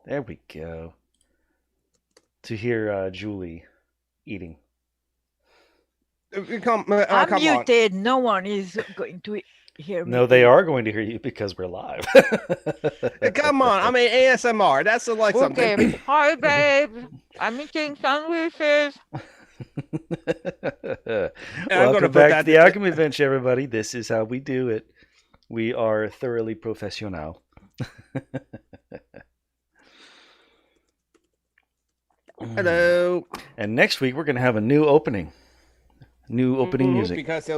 There we go. To hear Julie eating. Come I'm on. muted. No one is going to hear me. No, they eat. are going to hear you because we're live. Come on. I mean, ASMR. That's like Okay. something. Hi, babe. I'm eating sandwiches. I'm gonna Welcome put back that to the Alchemy Bench, everybody. This is how we do it. We are thoroughly professional. Hello. And next week we're going to have a new opening. New opening music. Because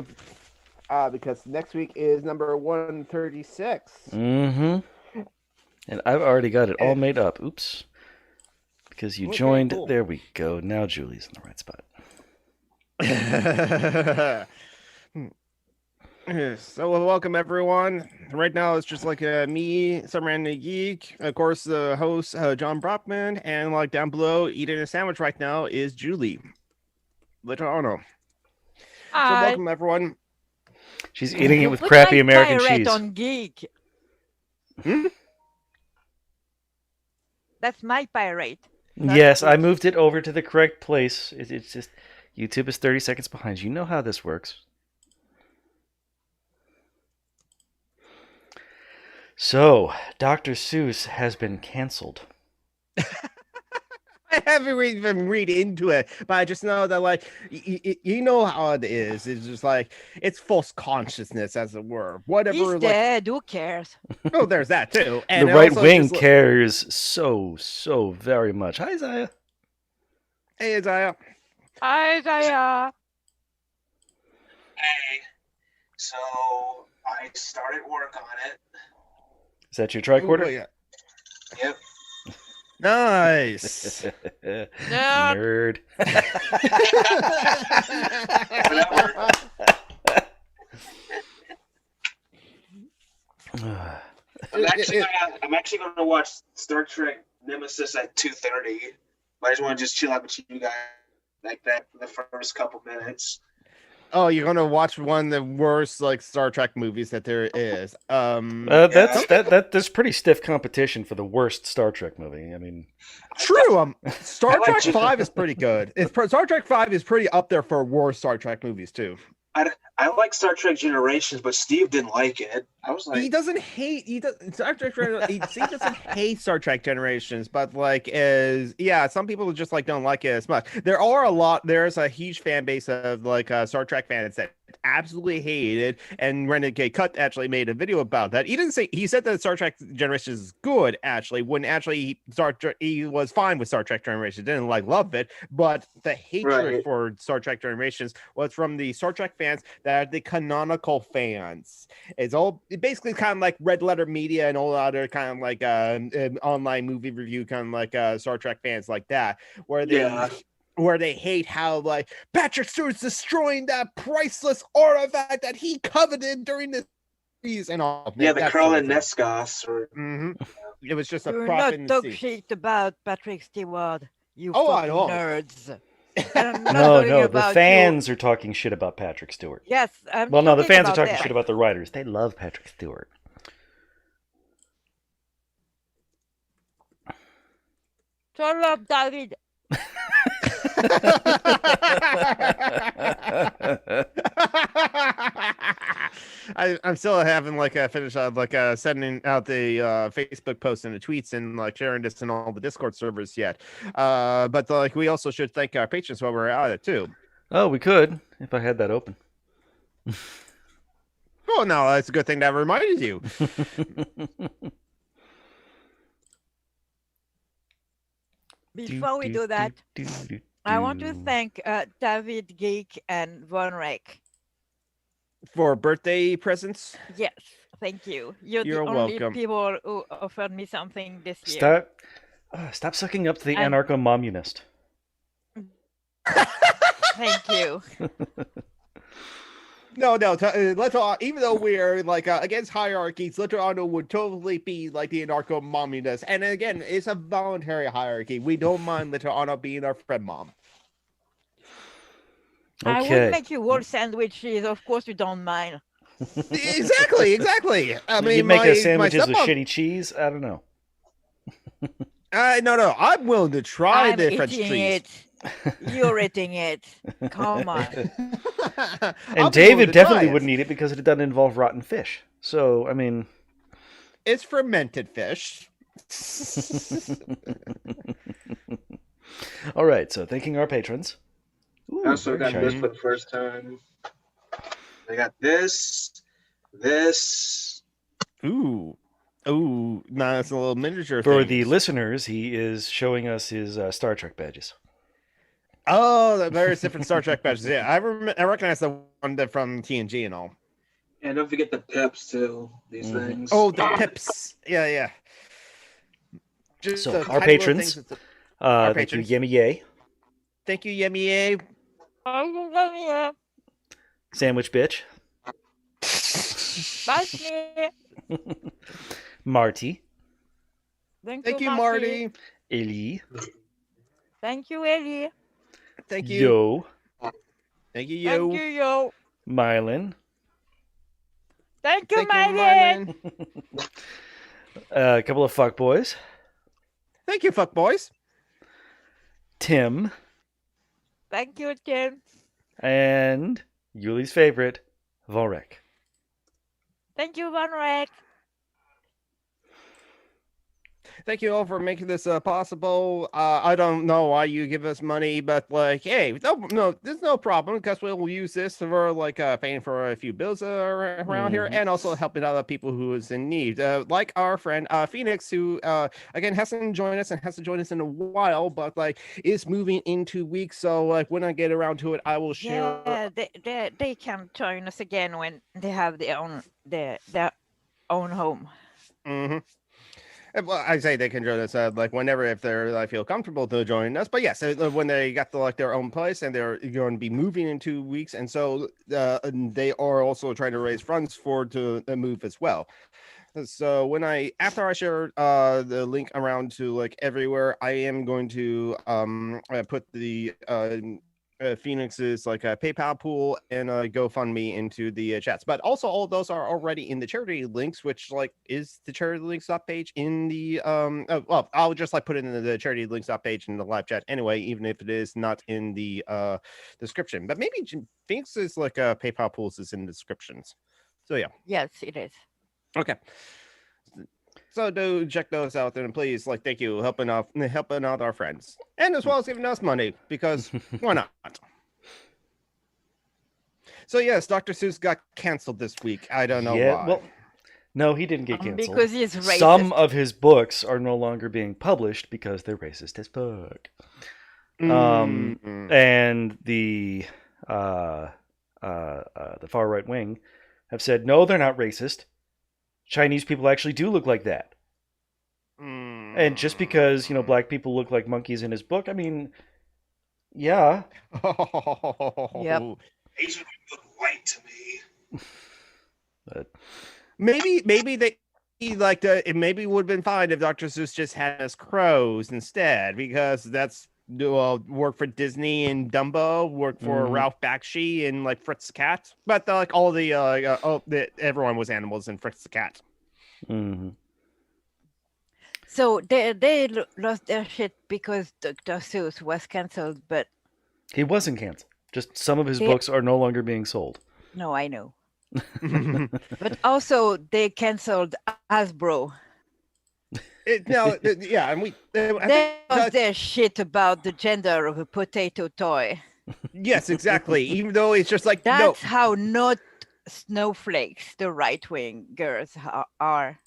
next week is number 136. Mm-hmm. And I've already got it all made up. Oops. Because you joined. Cool. There we go. Now Julie's in the right spot. So welcome everyone. Right now it's just like me, some random geek, of course the host John Brockman, and like down below eating a sandwich right now is Julie. Little Arno. Hi. So welcome everyone. She's eating it with Put crappy my American pirate cheese. on geek. Hmm? That's my pirate. Yes, I moved it over to the correct place. It's just YouTube is 30 seconds behind. You know how this works. So, Dr. Seuss has been canceled. I haven't even read into it, but I just know that like you know how it is. It's just like it's false consciousness, as it were. Whatever. He's like, dead. Who cares? oh, there's that too. And the right also wing just, cares so very much. Hi, Zaya. Hey, Isaiah. Hi, Zaya. Hey, so I started work on it. Is that your tricorder? Oh, yeah. Yep. Nice. Nerd. Whatever. I'm actually going to watch Star Trek Nemesis at 2:30. But I just want to just chill out with you guys like that for the first couple minutes. Oh, you're gonna watch one of the worst like Star Trek movies that there is. There's pretty stiff competition for the worst Star Trek movie. I mean, true. Star like Trek to- 5 is pretty good. Star Trek 5 is pretty up there for worst Star Trek movies too. I like Star Trek Generations, but Steve didn't like it. I was like, He doesn't hate. He doesn't. Star Trek. He doesn't hate Star Trek Generations, but like, some people just like don't like it as much. There's a huge fan base of like Star Trek fans that absolutely hate it. And Renegade Cut actually made a video about that. He didn't say. He said that Star Trek Generations is good. Actually, when actually he was fine with Star Trek Generations. Didn't like love it, but the hatred for Star Trek Generations was from the Star Trek fans that are the canonical fans. It's basically kind of like Red Letter Media and all other kind of like online movie review kind of like Star Trek fans like that, where they hate how like Patrick Stewart's destroying that priceless artifact that he coveted during the series and all. yeah, the Krell and Nescos. It was just a You're prop not in the talk scene. shit about Patrick Stewart. You I fucking don't. nerds. I'm not no, talking the about fans are talking shit about Patrick Stewart. Yes. The fans are talking shit about the writers. They love Patrick Stewart. Shut up, David. I'm still having like a finish on like sending out the Facebook posts and the tweets and like sharing this in all the Discord servers yet. But like we also should thank our patrons while we're at it too. Oh, we could if I had that open. Oh no, that's a good thing that reminded you. Before we do that, I want to thank David Geek and Von Rek. For birthday presents? Yes, thank you. You're the welcome. only people who offered me something this year. Stop sucking up to the Anarcho-Tomunists. Thank you. No, even though we're like against hierarchies, Little would totally be like the Anarcho-Tomunists. And again, it's a voluntary hierarchy. We don't mind Little being our friend mom. Okay. I would make you whole sandwiches. Of course, you don't mind. Exactly. I mean, you make sandwiches with shitty cheese. I don't know. No. I'm willing to try I'm the French eating cheese. it. You're eating it. Come on. And David definitely wouldn't eat it because it doesn't involve rotten fish. So, I mean, It's fermented fish. all right. So, thanking our patrons. Ooh, I also very got this shiny. for the first time. I got this. Ooh, no, it's a little miniature. For things. the listeners, he is showing us his Star Trek badges. Oh, the various different Star Trek badges. Yeah, I recognize the one from TNG and all. And don't forget the pips too. These Mhm. things. Oh, the pips. Yeah. Just So, the our tiny little patrons. things that- Thank you, patrons. Yemi Yay, Thank you, Yemi. Sandwich Bitch, Bye. Marty, Thank you, Marty. Ellie, Thank you, Ellie. Thank you. Yo, Thank you, Thank you, yo. Mylan, Thank you, Thank you, Mylan. Mylan. a couple of fuckboys, Thank you, fuck boys. Tim, Thank you, Tim. and Yuli's favorite, Volrek. Thank you, Von Rek. Thank you all for making this possible. I don't know why you give us money, but like, hey, no, there's no problem because we'll use this for like paying for a few bills around here, and also helping other people who is in need. Like our friend Phoenix, who again hasn't joined us in a while, but like is moving in 2 weeks. So like when I get around to it, I will share. Yeah, they can join us again when they have their own home. Mm-hmm. Well, I say they can join us like whenever if they feel comfortable to join us. But yes, when they got like their own place and they're going to be moving in 2 weeks, and so they are also trying to raise funds to move as well. So after I share the link around to like everywhere, I am going to put the Phoenix's like a PayPal pool and a GoFundMe into the chats. But also all of those are already in the charity links, which like is the charity links up page in the well, I'll just like put it in the charity links up page in the live chat anyway, even if it is not in the description. But maybe Phoenix's like PayPal pools is in the descriptions. So yeah. Yes, it is. Okay. So do check those out and please, like, thank you, helping out our friends, and as well as giving us money because why not? So yes, Dr. Seuss got canceled this week. I don't know why. Well, no, he didn't get canceled. Because he's racist. Some of his books are no longer being published because they're racist as fuck. And the far right wing have said no, they're not racist. Chinese people actually do look like that. And just because, black people look like monkeys in his book, I mean, yeah. Yep. Asian people look white to me. But maybe they like it maybe would have been fine if Dr. Seuss just had us crows instead, because that's work for Disney and Dumbo, work for Ralph Bakshi and like Fritz the Cat, but like all the everyone was animals in Fritz the Cat. Mm-hmm. So they lost their shit because Dr. Seuss was cancelled, but he wasn't canceled. Just some of his books are no longer being sold. No, I know. But also they cancelled Hasbro. Yeah, and they lost their shit about the gender of a potato toy. Yes, exactly. Even though it's just like that's how not snowflakes the right-wing girls are.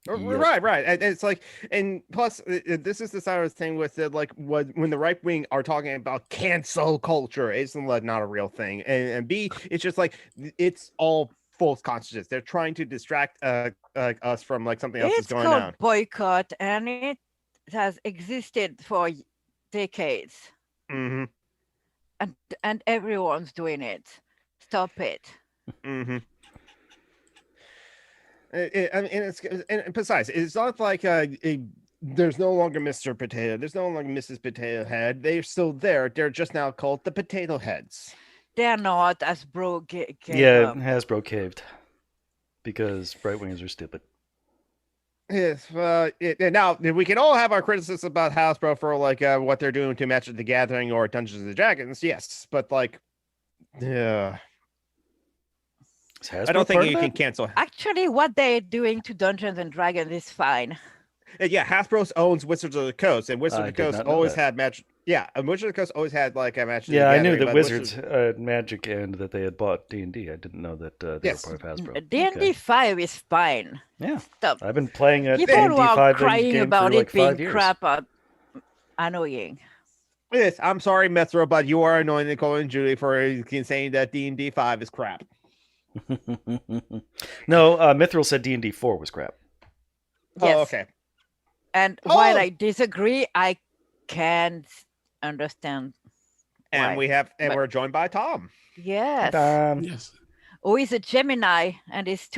Yep. Right. And it's like, and plus, this is the side of the thing with it, like when the right wing are talking about cancel culture, it's not a real thing. And B, it's just like it's all false consciousness. They're trying to distract us from like something else is going on. It's called Boycott, and it has existed for decades. Mm-hmm. And everyone's doing it. Stop it. Mm-hmm. And besides, it's not like there's no longer Mr. Potato. There's no longer Mrs. Potato Head. They're still there. They're just now called the Potato Heads. They're not. Hasbro gave yeah, up. Hasbro caved because right wingers are stupid. Yes, now we can all have our criticism about Hasbro for like what they're doing to Magic the Gathering or Dungeons and Dragons, yes, but like, yeah, Is Hasbro I don't think part of you can that? cancel. Actually, what they're doing to Dungeons and Dragons is fine. Yeah, Hasbro owns Wizards of the Coast, and Wizards I of the did Coast not know always that. had Magic. Yeah, and Wizards of the Coast always had like a Magic. Yeah, the I knew Gathering, that but Wizards had Magic and that they had bought D&D. I didn't know that they were Yes. part of Hasbro. D&D Okay. 5 is fine. Yeah, Stop. I've been playing a People D&D who are 5 crying game about for like it being 5 years. crap are annoying. Yes, I'm sorry, Mithra, but you are annoying Nicole and Julie for saying that D&D 5 is crap. No, Mithril said D&D 4 was crap. Yes. Oh, okay. And while I disagree, I can't understand. And why. we're joined by Tom. Yes. Yes. Who is a Gemini and is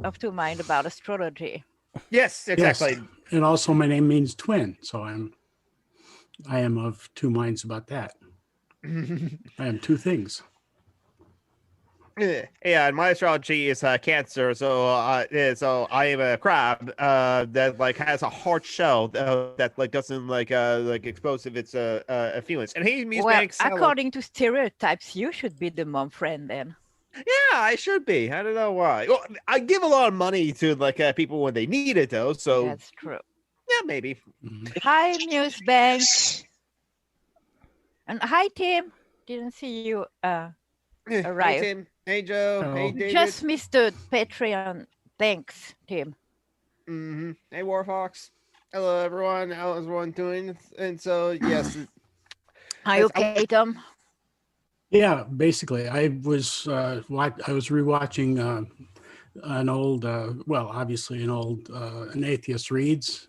of two mind about astrology. Yes, exactly. Yes. And also my name means twin, so I am of two minds about that. I am two things. Yeah, and my astrology is Cancer, so I am a crab that like has a hard shell that like doesn't like expose if its feelings. And he Well, makes according to stereotypes, you should be the mom friend then. Yeah, I should be. I don't know why. Well, I give a lot of money to like people when they need it though, so That's true. yeah, maybe. Hi, Muse Bank. And hi, Tim. Didn't see you arrive. Hey Tim. Hey Joe. Hello. Hey David. Just missed the Patreon. Thanks, Tim. Mm-hmm. Hey Warfox. Hello everyone. How is everyone doing? And so yes. Are you okay, Tom? Yeah, basically, I was rewatching an old, obviously an Atheist Reads,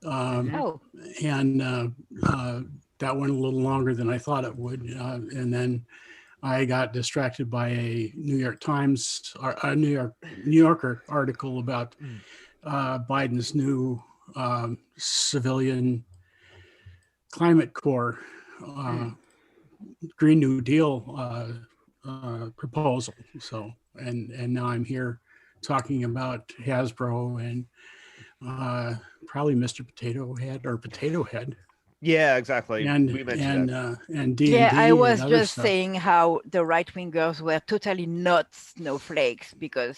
Oh, and that went a little longer than I thought it would, and then I got distracted by a New York Times, or a New Yorker article about Biden's new civilian climate corps. Green New Deal proposal. So, and now I'm here talking about Hasbro and probably Mr. Potato Head. Yeah, exactly. And we mentioned that. and D&D. yeah, I was and other just stuff. saying how the right-wingers were totally not snowflakes because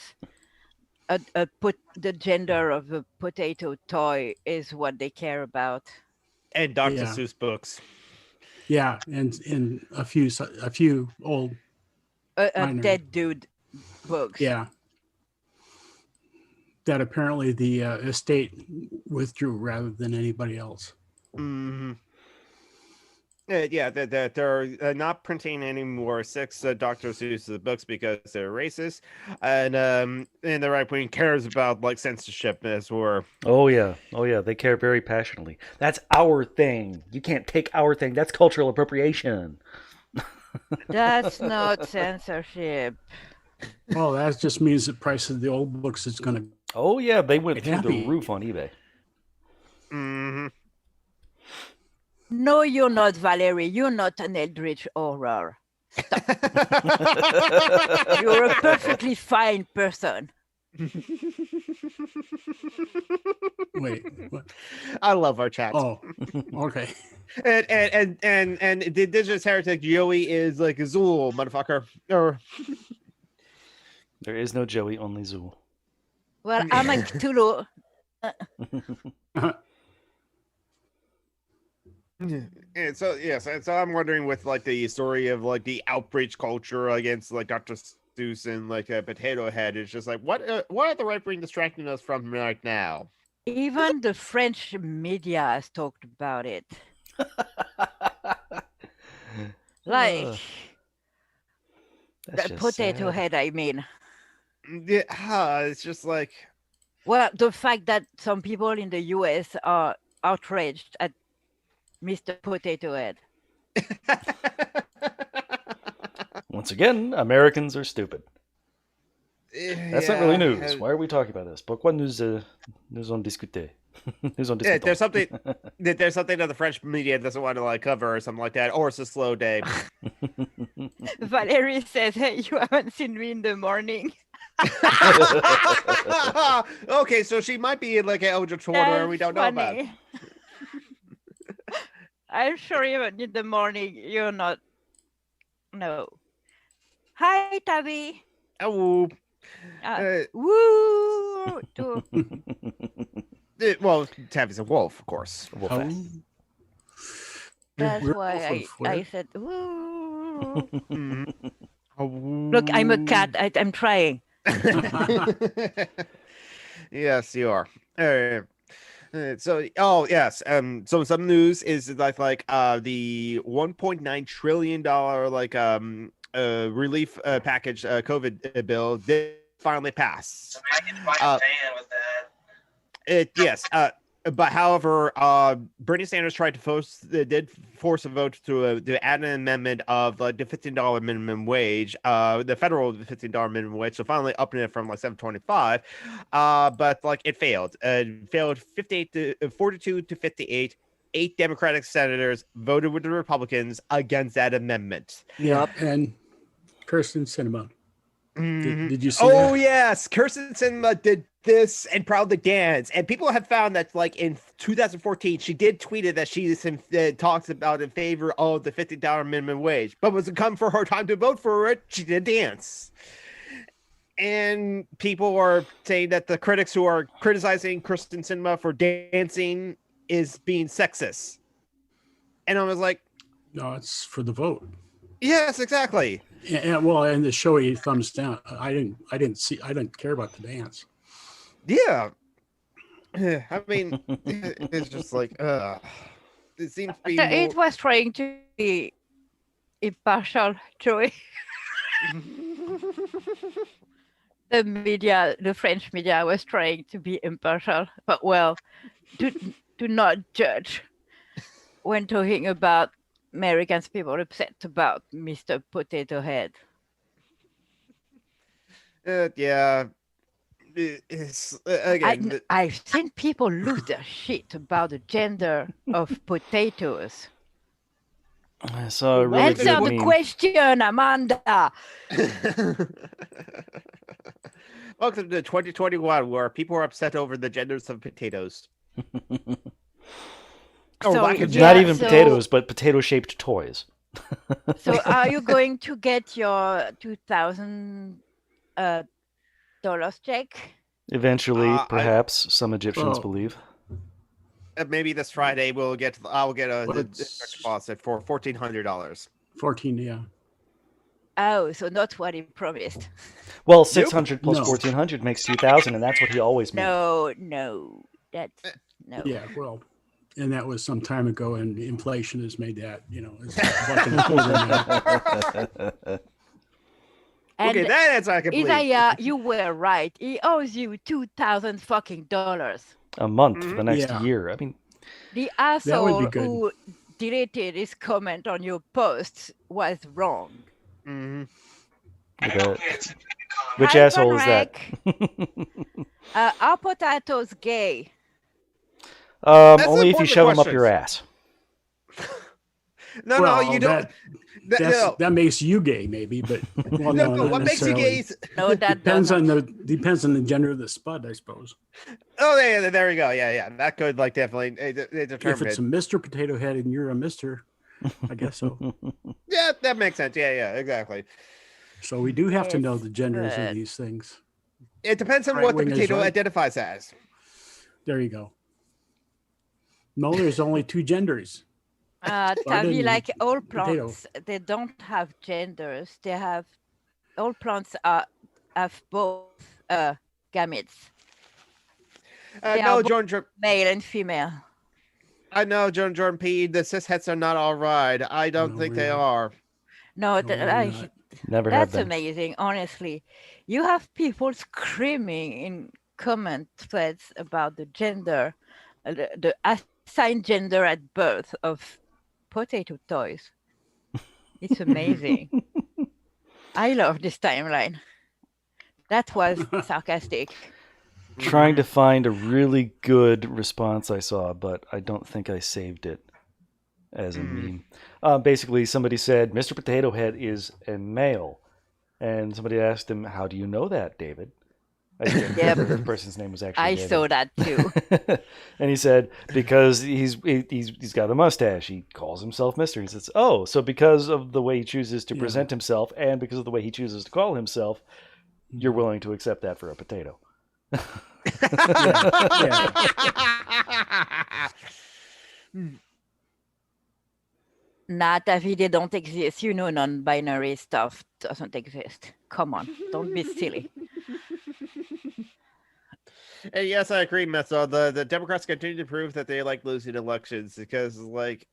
the gender of a potato toy is what they care about. And Dr. Yeah. Seuss books. Yeah, and a few old A minor- dead dude books. yeah. That apparently the estate withdrew rather than anybody else. Mm-hmm. Yeah, that they're not printing any more 6 Dr. Seuss books because they're racist, and the right wing cares about like censorship as we're. Oh yeah, they care very passionately. That's our thing. You can't take our thing. That's cultural appropriation. That's not censorship. Well, that just means the price of the old books is going to. Oh yeah, they went through the Happy. roof on eBay. Mm-hmm. No, you're not, Valerie. You're not an eldritch horror. You're a perfectly fine person. Wait. What? I love our chats. Oh, okay. And the Indigenous Heretic Joey is like a Zool motherfucker. Or There is no Joey, only Zool. Well, I'm a Cthulhu. And so yes, and so I'm wondering with like the story of like the outreach culture against like Dr. Seuss and like a Potato Head. It's just like what are the right wing distracting us from right now? Even the French media has talked about it. Like That's the just Potato sad. Head, I mean. Yeah, it's just like Well, the fact that some people in the US are outraged at Mr. Potato Head. Once again, Americans are stupid. That's not really news. Why are we talking about this? Pourquoi nous en discuter? Nous en Yeah, discutons. there's something that the French media doesn't want to like cover or something like that, or it's a slow day. Valerie says, hey, you haven't seen me in the morning. Okay, so she might be like an elder Twitter and we don't know about. funny. I'm sure even in the morning you're not. No. Hi, Tabby. Oh, Woo! well, Tabby's a wolf, of course. Oh, That's we're why both on I Twitter. said woo. Mhm. Look, I'm a cat. I'm trying. Yes, you are. So, oh yes. So some news is like the $1.9 trillion relief package COVID bill did finally pass. I can buy a van with that. Yes. But however, Bernie Sanders tried to did force a vote to add an amendment of like the $15 minimum wage, the federal $15 minimum wage. So finally upping it from like $7.25, but like it failed. It failed 42 to 58. 8 Democratic senators voted with the Republicans against that amendment. Yeah, and Kirsten Sinema. Mhm. Did you see Oh that? yes, Kirsten Sinema did this and proudly dance, and people have found that like in 2014 she did tweeted that she talks about in favor of the $50 minimum wage, but when it come for her time to vote for it, she did dance. And people are saying that the critics who are criticizing Kirsten Sinema for dancing is being sexist, and I was like, No, it's for the vote. yes, exactly. And well, and the showy thumbs down. I didn't care about the dance. Yeah. I mean, it's just like, it seems to be It was trying to be impartial, Joey. The media, the French media, was trying to be impartial, but well, do not judge when talking about Americans. People upset about Mr. Potato Head. Yeah. It's again. I've seen people lose their shit about the gender of potatoes. I saw a really Answer good the meme. question, Amanda. Welcome to 2021, where people are upset over the genders of potatoes. So, Not even potatoes, but potato-shaped toys. So, are you going to get your $2,000 check? Eventually, perhaps, some Egyptians believe. Maybe this Friday I'll get a What's- deposit for $1,400. 14, yeah. Oh, so not what he promised. Well, 600 plus No. 1400 makes 2000, and that's what he always meant. No, that's no. Yeah, well, and that was some time ago, and inflation has made that, it's fucking $1,400. And Okay, that answer I can believe. Isaiah, you were right. He owes you $2,000 fucking dollars. A month for the next Yeah. year. I mean, The That asshole would be good. who deleted his comment on your post was wrong. Mhm. I Okay. don't get it. which Hi, asshole is that? Are potatoes gay? That's Only an if you important shove them up question. your ass. No, Well, you don't. That makes you gay, maybe, but well, No, not what makes you necessarily. gay is... No, that Depends doesn't. depends on the gender of the spud, I suppose. Oh, yeah, there we go. Yeah. That could like definitely determine If it's it. a Mr. Potato Head and you're a Mister, I guess so. Yeah, that makes sense. Yeah, exactly. So we do have to know the genders Good. of these things. It depends on Right what the wing is potato right. identifies as. There you go. No, there's only 2 genders. Tavi, and like all potato. plants, they don't have genders. They have all plants have both gametes, They No, are both- Jordan. male and female. I know, Jordan P. The cis-hets are not all right. I don't No, think we're they not. are. No, No, we're not. Never have that's been. amazing. Honestly, you have people screaming in comment threads about the gender, the assigned gender at birth of potato toys. It's amazing. I love this timeline. That was sarcastic. Trying to find a really good response I saw, but I don't think I saved it as a meme. Basically, somebody said, Mr. Potato Head is a male. And somebody asked him, "How do you know that, David?" I think Yep. the person's name was actually I David. saw that too. And he said, because he's got a mustache, he calls himself Mister. He says, "Oh, so because of the way he chooses to present himself and because of the way he chooses to call himself, you're willing to accept that for a potato." Nah, Tavi, they don't exist. You know, non-binary stuff doesn't exist. Come on, don't be silly. And yes, I agree, Metzo. The Democrats continue to prove that they like losing elections because, like,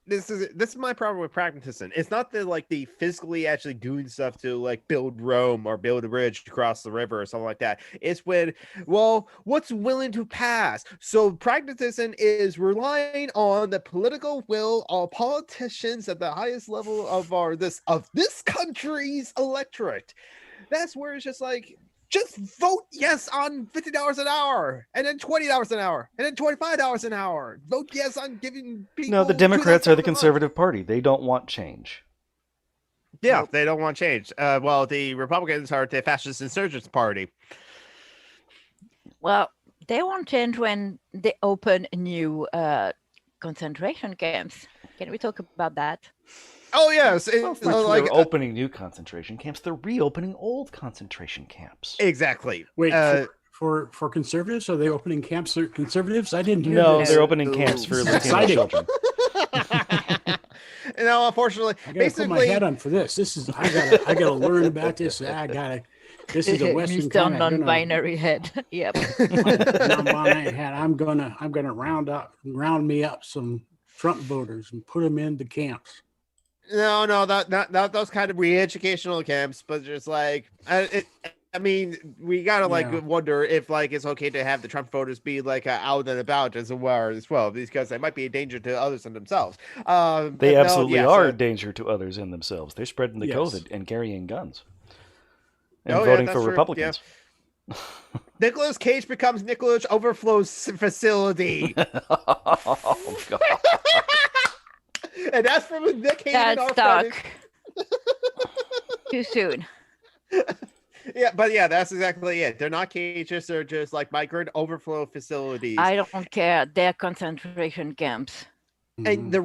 this is my problem with pragmatism. It's not the physically actually doing stuff to like build Rome or build a bridge across the river or something like that. It's when, well, what's willing to pass. So pragmatism is relying on the political will of politicians at the highest level of this country's electorate. That's where it's just like, just vote yes on $50 an hour, and then $20 an hour, and then $25 an hour. Vote yes on giving people. No, the Democrats are the conservative party. They don't want change. Yeah, they don't want change. Well, the Republicans are the fascist insurgents party. Well, they won't change when they open new concentration camps. Can we talk about that? Oh yes, They're opening new concentration camps. They're reopening old concentration camps. Exactly. Wait, for conservatives, are they opening camps for conservatives? I didn't hear No, this. they're opening camps for Latino children. No, unfortunately, I gotta put my head on for this. I gotta learn about this. This is a Western Mr. kind of non-binary head. Yep. non-binary head. I'm gonna round me up some Trump voters and put them into camps. No, not those kind of re-educational camps, but just like I mean, we gotta wonder if like it's okay to have the Trump voters be like out and about as well, because they might be a danger to others and themselves. They absolutely are a danger to others and themselves. They're spreading the COVID and carrying guns and voting for Republicans. Yeah. Nicolas Cage becomes Nicolas Overflow's facility. Oh God. And that's from Nick Hayden. That's stuck. Too soon. Yeah, but yeah, that's exactly it. They're not cages; they're just like migrant overflow facilities. I don't care. They're concentration camps. And their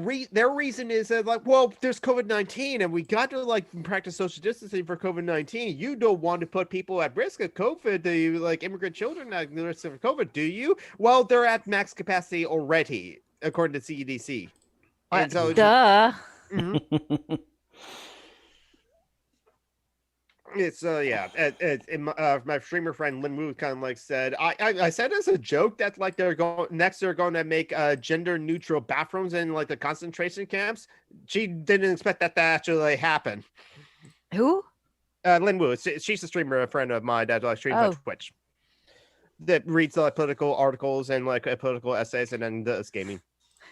reason is that like, well, there's COVID-19, and we got to like practice social distancing for COVID-19. You don't want to put people at risk of COVID, like immigrant children at risk of COVID, do you? Well, they're at max capacity already, according to CDC. And so, duh. It's my streamer friend Lin Wu kind of like said, I said as a joke that like they're going to make gender neutral bathrooms in like the concentration camps. She didn't expect that to actually happen. Who? Lin Wu. She's a streamer, a friend of mine that like streams on Twitch. That reads like political articles and like political essays and then does gaming.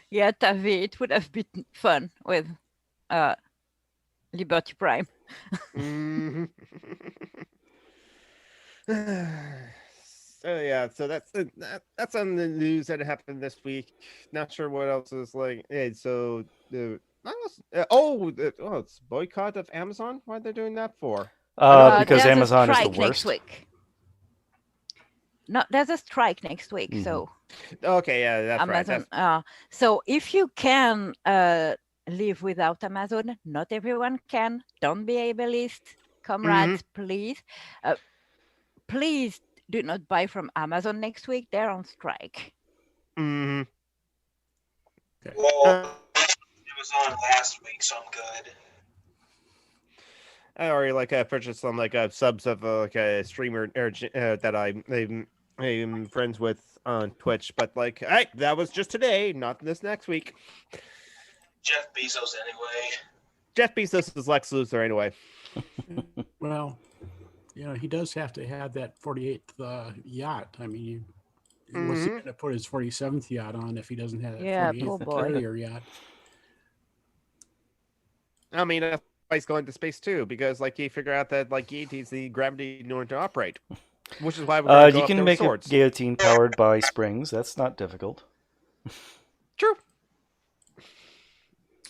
Yeah, Tavi, it would have been fun with Liberty Prime. So yeah, so that's on the news that happened this week. Not sure what else is like. Hey, so it's boycott of Amazon. Why are they doing that for? Because Amazon is the worst. Next week. No, there's a strike next week, so. Okay, yeah, that's Amazon, right. So if you can live without Amazon, not everyone can. Don't be ableist, comrades, please. Please do not buy from Amazon next week. They're on strike. Well, it was on last week, so I'm good. I already purchased some subs of like a streamer that I'm friends with on Twitch, but hey, that was just today, not this next week. Jeff Bezos anyway. Jeff Bezos is Lex Luthor anyway. Well, he does have to have that 48th yacht. I mean, what's he going to put his 47th yacht on if he doesn't have that 48th carrier yacht? I mean, he's going to space too, because he figured out that he needs the gravity in order to operate, which is why we're you can make a guillotine powered by springs. That's not difficult. True.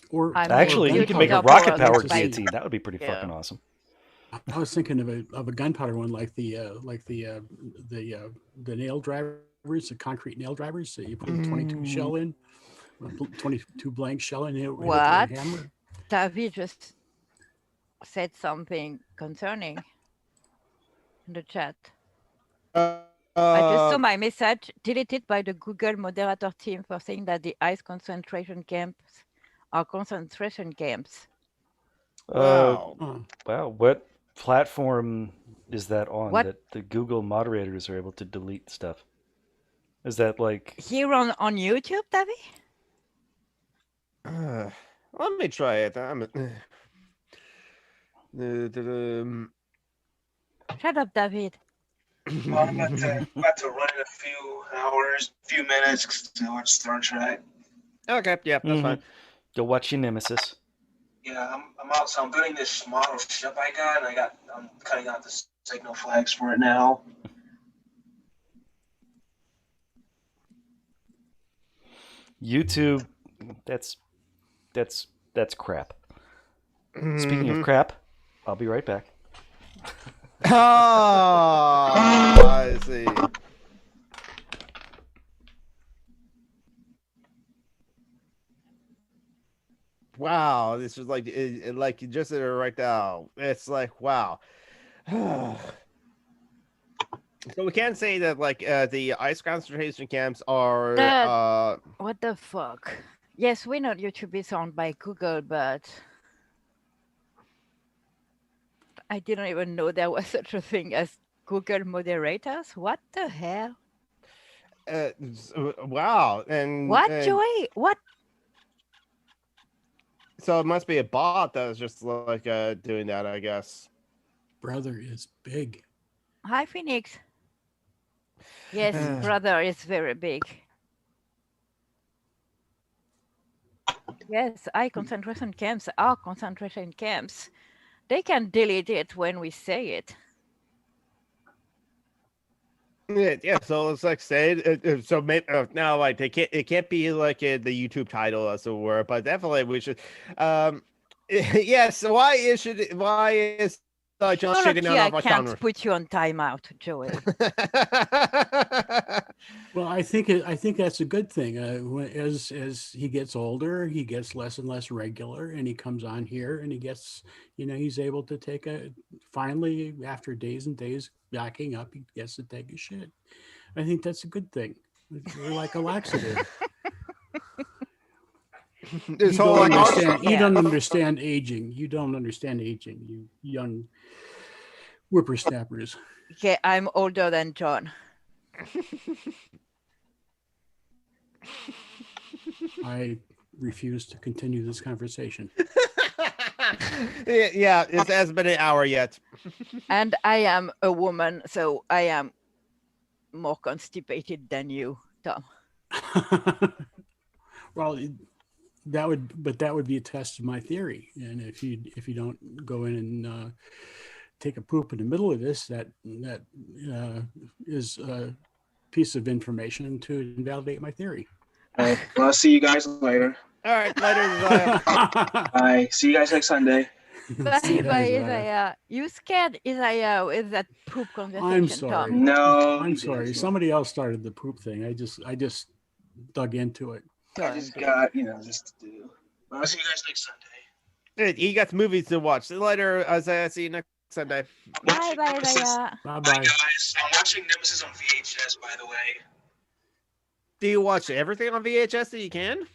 Or actually, you can make a rocket powered guillotine. That would be pretty fucking awesome. I was thinking of a gunpowder one, like the nail drivers, the concrete nail drivers that you put a 22 shell in, a 22 blank shell in, hit it with What? a hammer. David just said something concerning in the chat. I just saw my message deleted by the Google moderator team for saying that the ICE concentration camps are concentration camps. Wow. Wow. What platform is that on What? that the Google moderators are able to delete stuff? Is that like Here on YouTube, David? Let me try it. Shut up, David. Well, I'm about to run in a few minutes to watch Star Trek. Okay, yeah, that's fine. Go watch your Nemesis. Yeah, I'm out. So I'm building this model ship I got, and I'm cutting out the signal flags for it now. YouTube, that's crap. Speaking of crap, I'll be right back. I see. Wow, this is like like you just did it right now. It's like wow. So we can say that like the ICE concentration camps are What the fuck? Yes, we know YouTube is owned by Google, but I didn't even know there was such a thing as Google moderators. What the hell? wow. And What, Joey? What? So it must be a bot that was just like doing that, I guess. Brother is big. Hi, Phoenix. Yes, brother is very big. Yes, concentration camps are concentration camps. They can delete it when we say it. Yeah, so it's like say so maybe now like it can't be like the YouTube title as it were, but definitely we should yes, why is John shitting on our I can't genre? put you on timeout, Joey. Well, I think that's a good thing. As he gets older, he gets less and less regular, and he comes on here, and he gets, he's able to take finally, after days and days backing up, he gets to take a shit. I think that's a good thing. We're like a laxative. You don't understand aging. You don't understand aging, you young whippersnappers. Okay, I'm older than John. I refuse to continue this conversation. Yeah, it hasn't been an hour yet. And I am a woman, so I am more constipated than you, Tom. Well, that would be a test of my theory. And if you don't go in and take a poop in the middle of this, that is a piece of information to invalidate my theory. All right. Well, I'll see you guys later. All right, later. Bye. See you guys next Sunday. Bye, Isaiah. You scared Isaiah with that poop conversation, I'm sorry. Tom. No, I'm sorry. Somebody else started the poop thing. I just dug into it. I just got just to do. Well, I'll see you guys next Sunday. You got movies to watch. See you later, Isaiah. See you next Sunday. Bye, Isaiah. Bye, guys. I'm watching Nemesis on VHS, by the way. Do you watch everything on VHS that you can?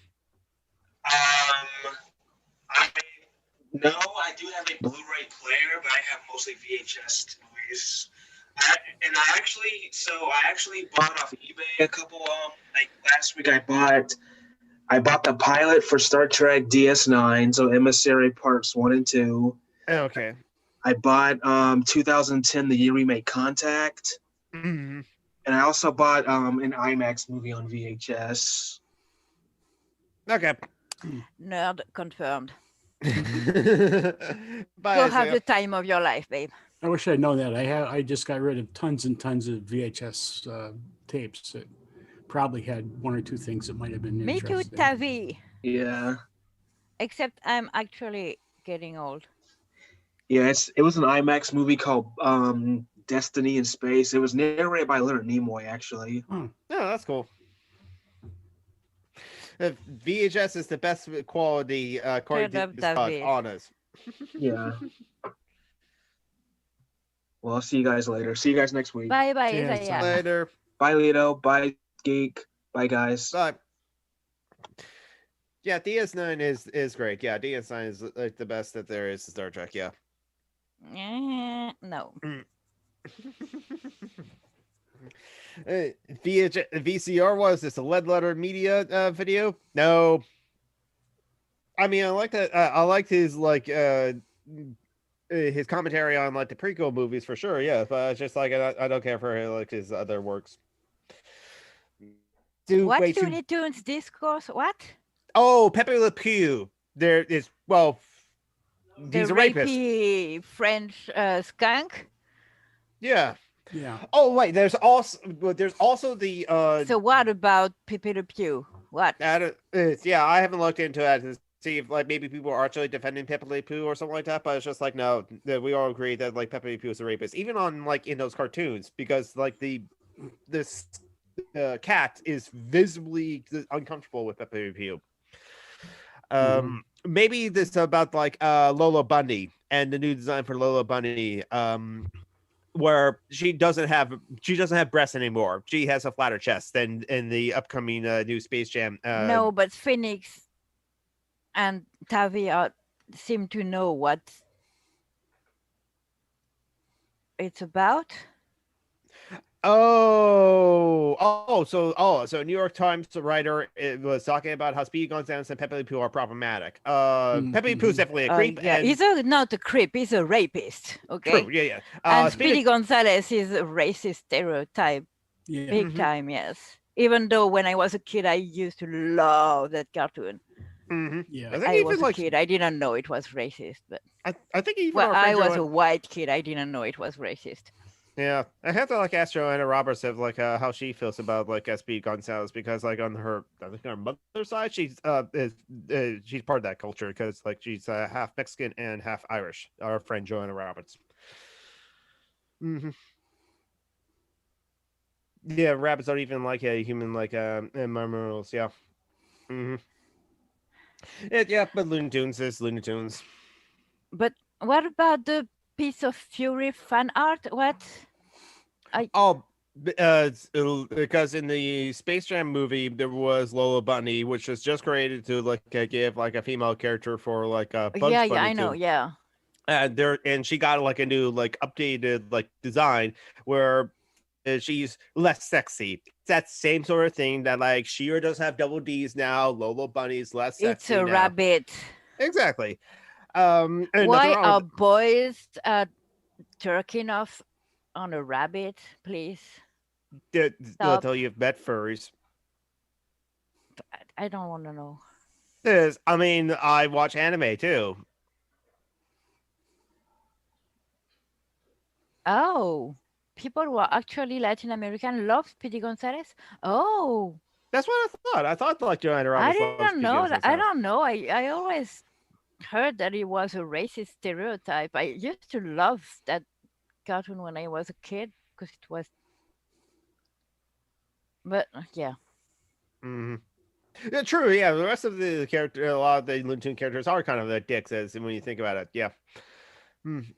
No, I do have a Blu-ray player, but I have mostly VHS movies. I actually bought off eBay a couple. Like last week, I bought the pilot for Star Trek DS9, so Emissary Parts 1 and 2. Okay. I bought 2010 the year we made Contact. Mm-hmm. And I also bought an IMAX movie on VHS. Okay. Nerd confirmed. Bye, Go have the time of your life, babe. I wish I'd known that. I just got rid of tons and tons of VHS tapes that probably had one or two things that might have been Me too, interesting. Tavi. Yeah. Except I'm actually getting old. Yeah, it was an IMAX movie called Destiny in Space. It was narrated by Leonard Nimoy, actually. Oh, No, that's cool. VHS is the best quality according Shut to up, Scott. David. Honest. Yeah. Well, I'll see you guys later. See you guys next week. Bye bye, Yeah, Isaiah. Later. Bye, Lito. Bye, Geek. Bye, guys. Bye. Yeah, DS9 is great. Yeah, DS9 is like the best that there is to Star Trek. Yeah. No. VCR was this a Lead Letter Media video? No. I mean, I like that. I liked his his commentary on like the prequel movies for sure. Yeah, but it's just like I don't care for like his other works. What Looney Tunes discourse? What? Oh, Pepe Le Pew. There is he's a rapist. Rapey French skunk. Yeah. yeah. Oh wait, there's also the So what about Pepe Le Pew? What? I haven't looked into it to see if like maybe people are actually defending Pepe Le Pew or something like that, but it's just like no, we all agree that like Pepe Le Pew is a rapist, even on like in those cartoons, because like this cat is visibly uncomfortable with Pepe Le Pew. Maybe this about like Lola Bunny and the new design for Lola Bunny, where she doesn't have breasts anymore. She has a flatter chest than in the upcoming new Space Jam. No, but Phoenix and Tavi seem to know what it's about. So New York Times writer was talking about how Speedy Gonzalez and Pepe Le Pew are problematic. Pepe Le Pew is definitely a creep. Yeah, he's not a creep. He's a rapist. Okay. True. Yeah. And Speedy Gonzalez is a racist stereotype, Yeah. big time. Yes. Even though when I was a kid, I used to love that cartoon. Yeah. I was a kid. I didn't know it was racist, but I think even I was a white kid. I didn't know it was racist. Yeah, I have to like ask Joanna Roberts if like how she feels about like Speedy Gonzalez, because like on her mother's side she's part of that culture because like she's half Mexican and half Irish. Our friend Joanna Roberts. Yeah, rabbits don't even like a human like mammals. Yeah. But Looney Tunes is Looney Tunes. But what about the piece of Fury fan art? What? Because in the Space Jam movie there was Lola Bunny, which was just created to like give like a female character for like a Bugs Bunny I know, too. yeah. And she got like a new like updated like design where she's less sexy. It's that same sort of thing that like Sheer does have double D's now. Lola Bunny's less sexy. It's a now. rabbit. Exactly. Why are boys jerking off on a rabbit, please? Until you've met furries. I don't want to know. I mean, I watch anime too. Oh, people who are actually Latin American love Speedy Gonzalez? Oh. That's what I thought. I thought like Joanna Roberts. I didn't know that. I don't know. I always heard that it was a racist stereotype. I used to love that cartoon when I was a kid because it was, but yeah. Yeah, true. Yeah, the rest of the character, a lot of the Looney Tunes characters are kind of the dicks, as when you think about it. Yeah. And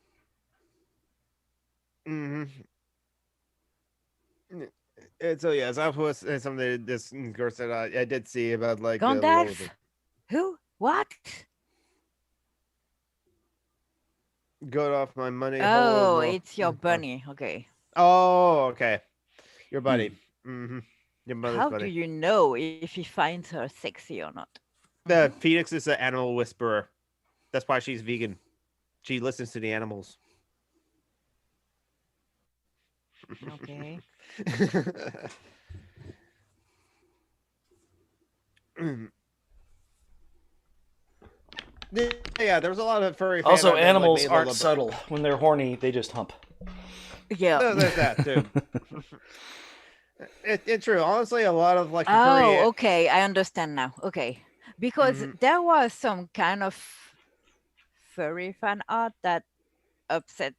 so yeah, that was some of this course that I did see about like Gandalf. Who? What? Got off my money. Oh, it's your bunny. Okay. Oh, okay. Your buddy. Your mother's How buddy. do you know if he finds her sexy or not? The Phoenix is an animal whisperer. That's why she's vegan. She listens to the animals. Okay. Yeah, there was a lot of furry. Also, animals aren't subtle. When they're horny, they just hump. Yeah. No, there's that too. It's true. Honestly, a lot of like. Oh, okay. I understand now. Okay, because there was some kind of furry fan art that upset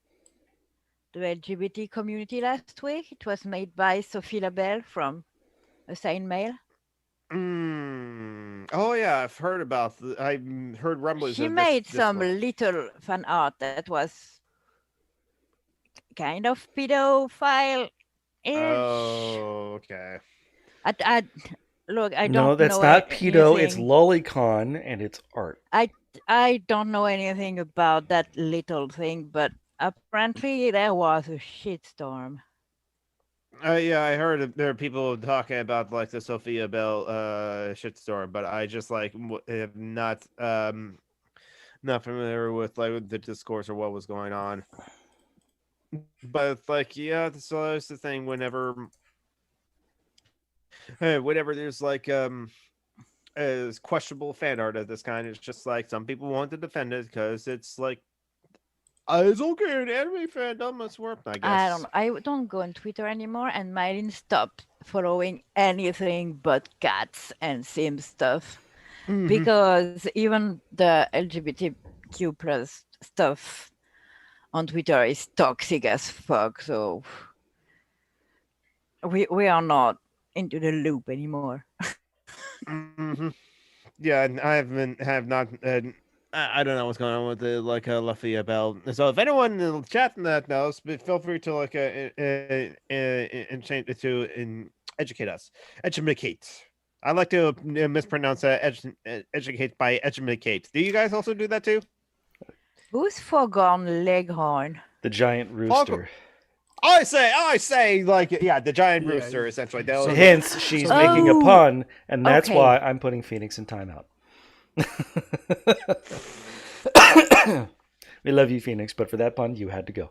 the LGBT community last week. It was made by Sophie Labelle from Assign Mail. Oh yeah, I've heard about. I heard rumblings. She of made this some one. little fan art that was kind of pedophile. Oh, okay. Look, I No, don't that's know not pedo. It's anything. lolicon, and it's art. I don't know anything about that little thing, but apparently there was a shitstorm. Yeah, I heard there are people talking about like the Sophia Bell shitstorm, but I just like am not familiar with like the discourse or what was going on. But like, yeah, so that's the thing. Whenever there's like is questionable fan art of this kind, it's just like some people want to defend it because it's like it's okay in anime fandom. Must work, I guess. I don't go on Twitter anymore, and Mylene stopped following anything but cats and sim stuff because even the LGBTQ plus stuff on Twitter is toxic as fuck. So we are not into the loop anymore. Yeah, and have not. I don't know what's going on with the like Luffy about. So if anyone in the chat that knows, feel free to like educate us, educate. I like to mispronounce educate by educate. Do you guys also do that too? Who's Foghorn Leghorn? The giant rooster. I say, like, yeah, the giant Yeah, rooster, yeah. essentially. So Hence, she's so- making a Oh, pun, and that's okay. why I'm putting Phoenix in timeout. We love you, Phoenix, but for that pun, you had to go.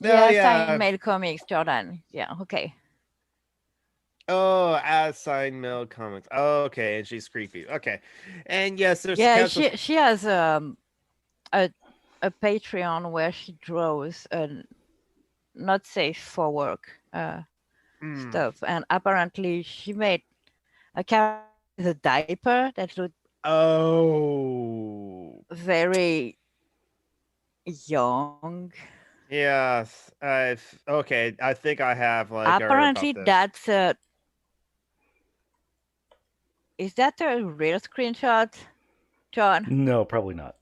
Yeah, Sign Mail Comics, Jordan. Yeah, okay. Oh, as signed mail comics. Oh, okay, and she's creepy. Okay, and yes, there's She has a Patreon where she draws not safe for work stuff, and apparently she made a character with a diaper that looked very young. Yes, okay. I think I have like. Apparently, that's a. Is that a real screenshot, John? No, probably not.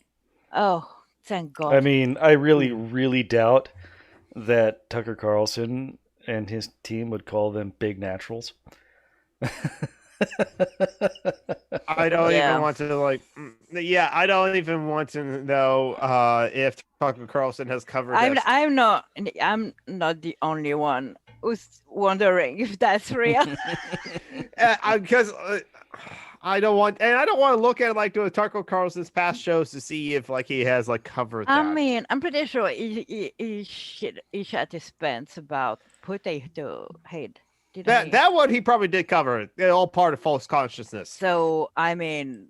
Oh, thank God. I mean, I really doubt that Tucker Carlson and his team would call them big naturals. I don't even want to like. Yeah, I don't even want to know if Tucker Carlson has covered. I'm not the only one who's wondering if that's real. Because I don't want to look at like Tucker Carlson's past shows to see if like he has like covered that. I mean, I'm pretty sure he shot his pants about potato head. That one he probably did cover. They're all part of false consciousness. So I mean,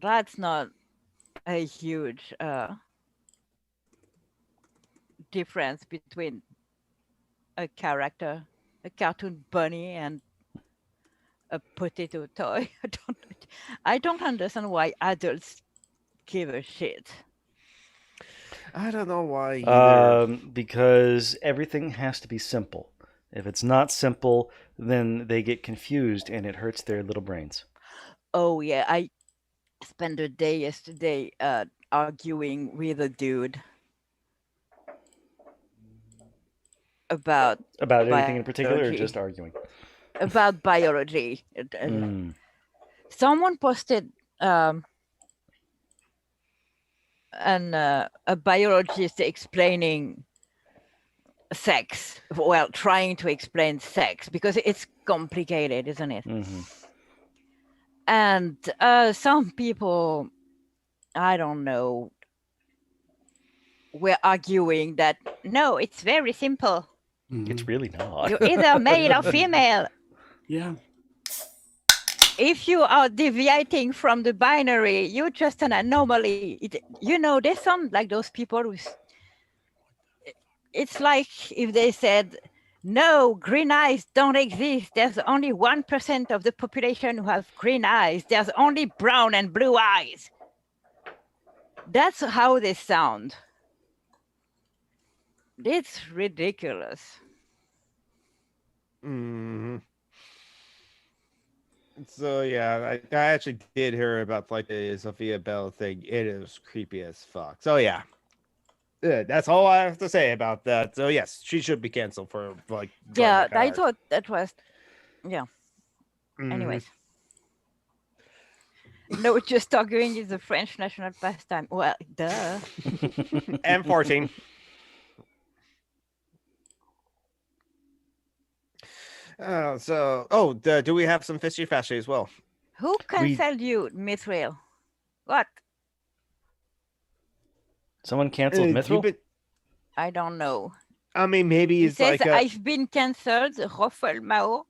that's not a huge difference between a character, a cartoon bunny, and a potato toy. I don't understand why adults give a shit. I don't know why either. Because everything has to be simple. If it's not simple, then they get confused and it hurts their little brains. Oh yeah, I spent a day yesterday arguing with a dude about anything in particular, or just arguing? About biology. Someone posted a biologist explaining sex, well, trying to explain sex, because it's complicated, isn't it? And some people, I don't know, were arguing that no, it's very simple. It's really not. You're either male or female. Yeah. If you are deviating from the binary, you're just an anomaly. There's some like those people who. It's like if they said, no, green eyes don't exist. There's only 1% of the population who have green eyes. There's only brown and blue eyes. That's how they sound. It's ridiculous. Hmm. So yeah, I actually did hear about like the Sophia Bell thing. It is creepy as fuck. So yeah. That's all I have to say about that. So yes, she should be canceled for like drawing Yeah, that kind I of art. thought that was. Yeah. Mhm. Anyways. No, just arguing is the French national pastime. Well, duh. And 14. Do we have some fishy fashy as well? Who cancelled you, Mithril? What? Someone canceled Mithril? I don't know. I mean, maybe He it's says like I've been cancelled. Ruffle Mao.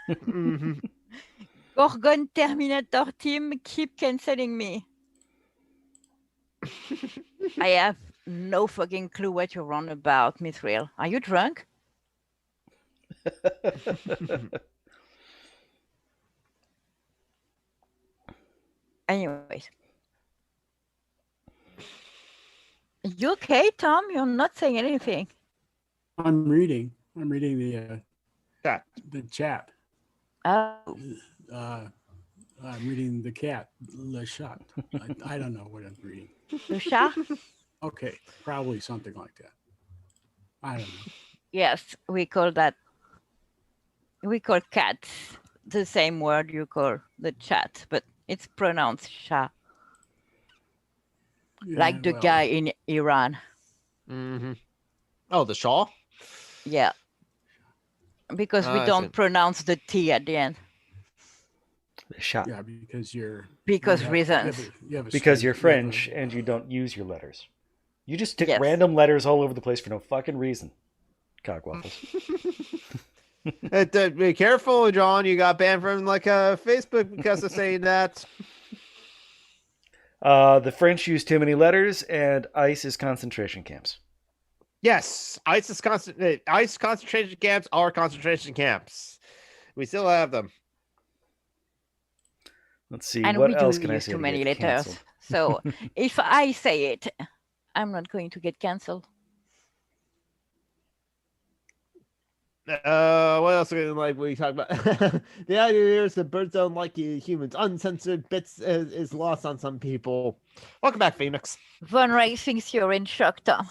Mhm. Gorgon Terminator team keep cancelling me. I have no fucking clue what you're on about, Mithril. Are you drunk? Anyways. You okay, Tom? You're not saying anything. I'm reading the Chat. the chat. Oh. I'm reading the cat, Le Chat. I don't know what I'm reading. Le Chat? Okay, probably something like that. I don't know. Yes, we call cats the same word you call the chat, but it's pronounced Shah. Yeah, Like the guy in Iran. Mm-hmm. Oh, the Shaw? Yeah. Because we don't pronounce the T at the end. The Shah. Yeah, because you're... reasons. Because you're French and you don't use your letters. You just stick random letters all over the place for no fucking reason. Cockwaffles. Be careful, John. You got banned from Facebook because of saying that. The French use too many letters, and ICE is concentration camps. Yes, ICE concentration camps are concentration camps. We still have them. Let's see. And what else can I use say? Too many letters. Canceled? So if I say it, I'm not going to get canceled. What else like we talk about? The idea here is the birds don't like humans. Uncensored bits is lost on some people. Welcome back, Phoenix. Von Ray thinks you're in shock, Tom,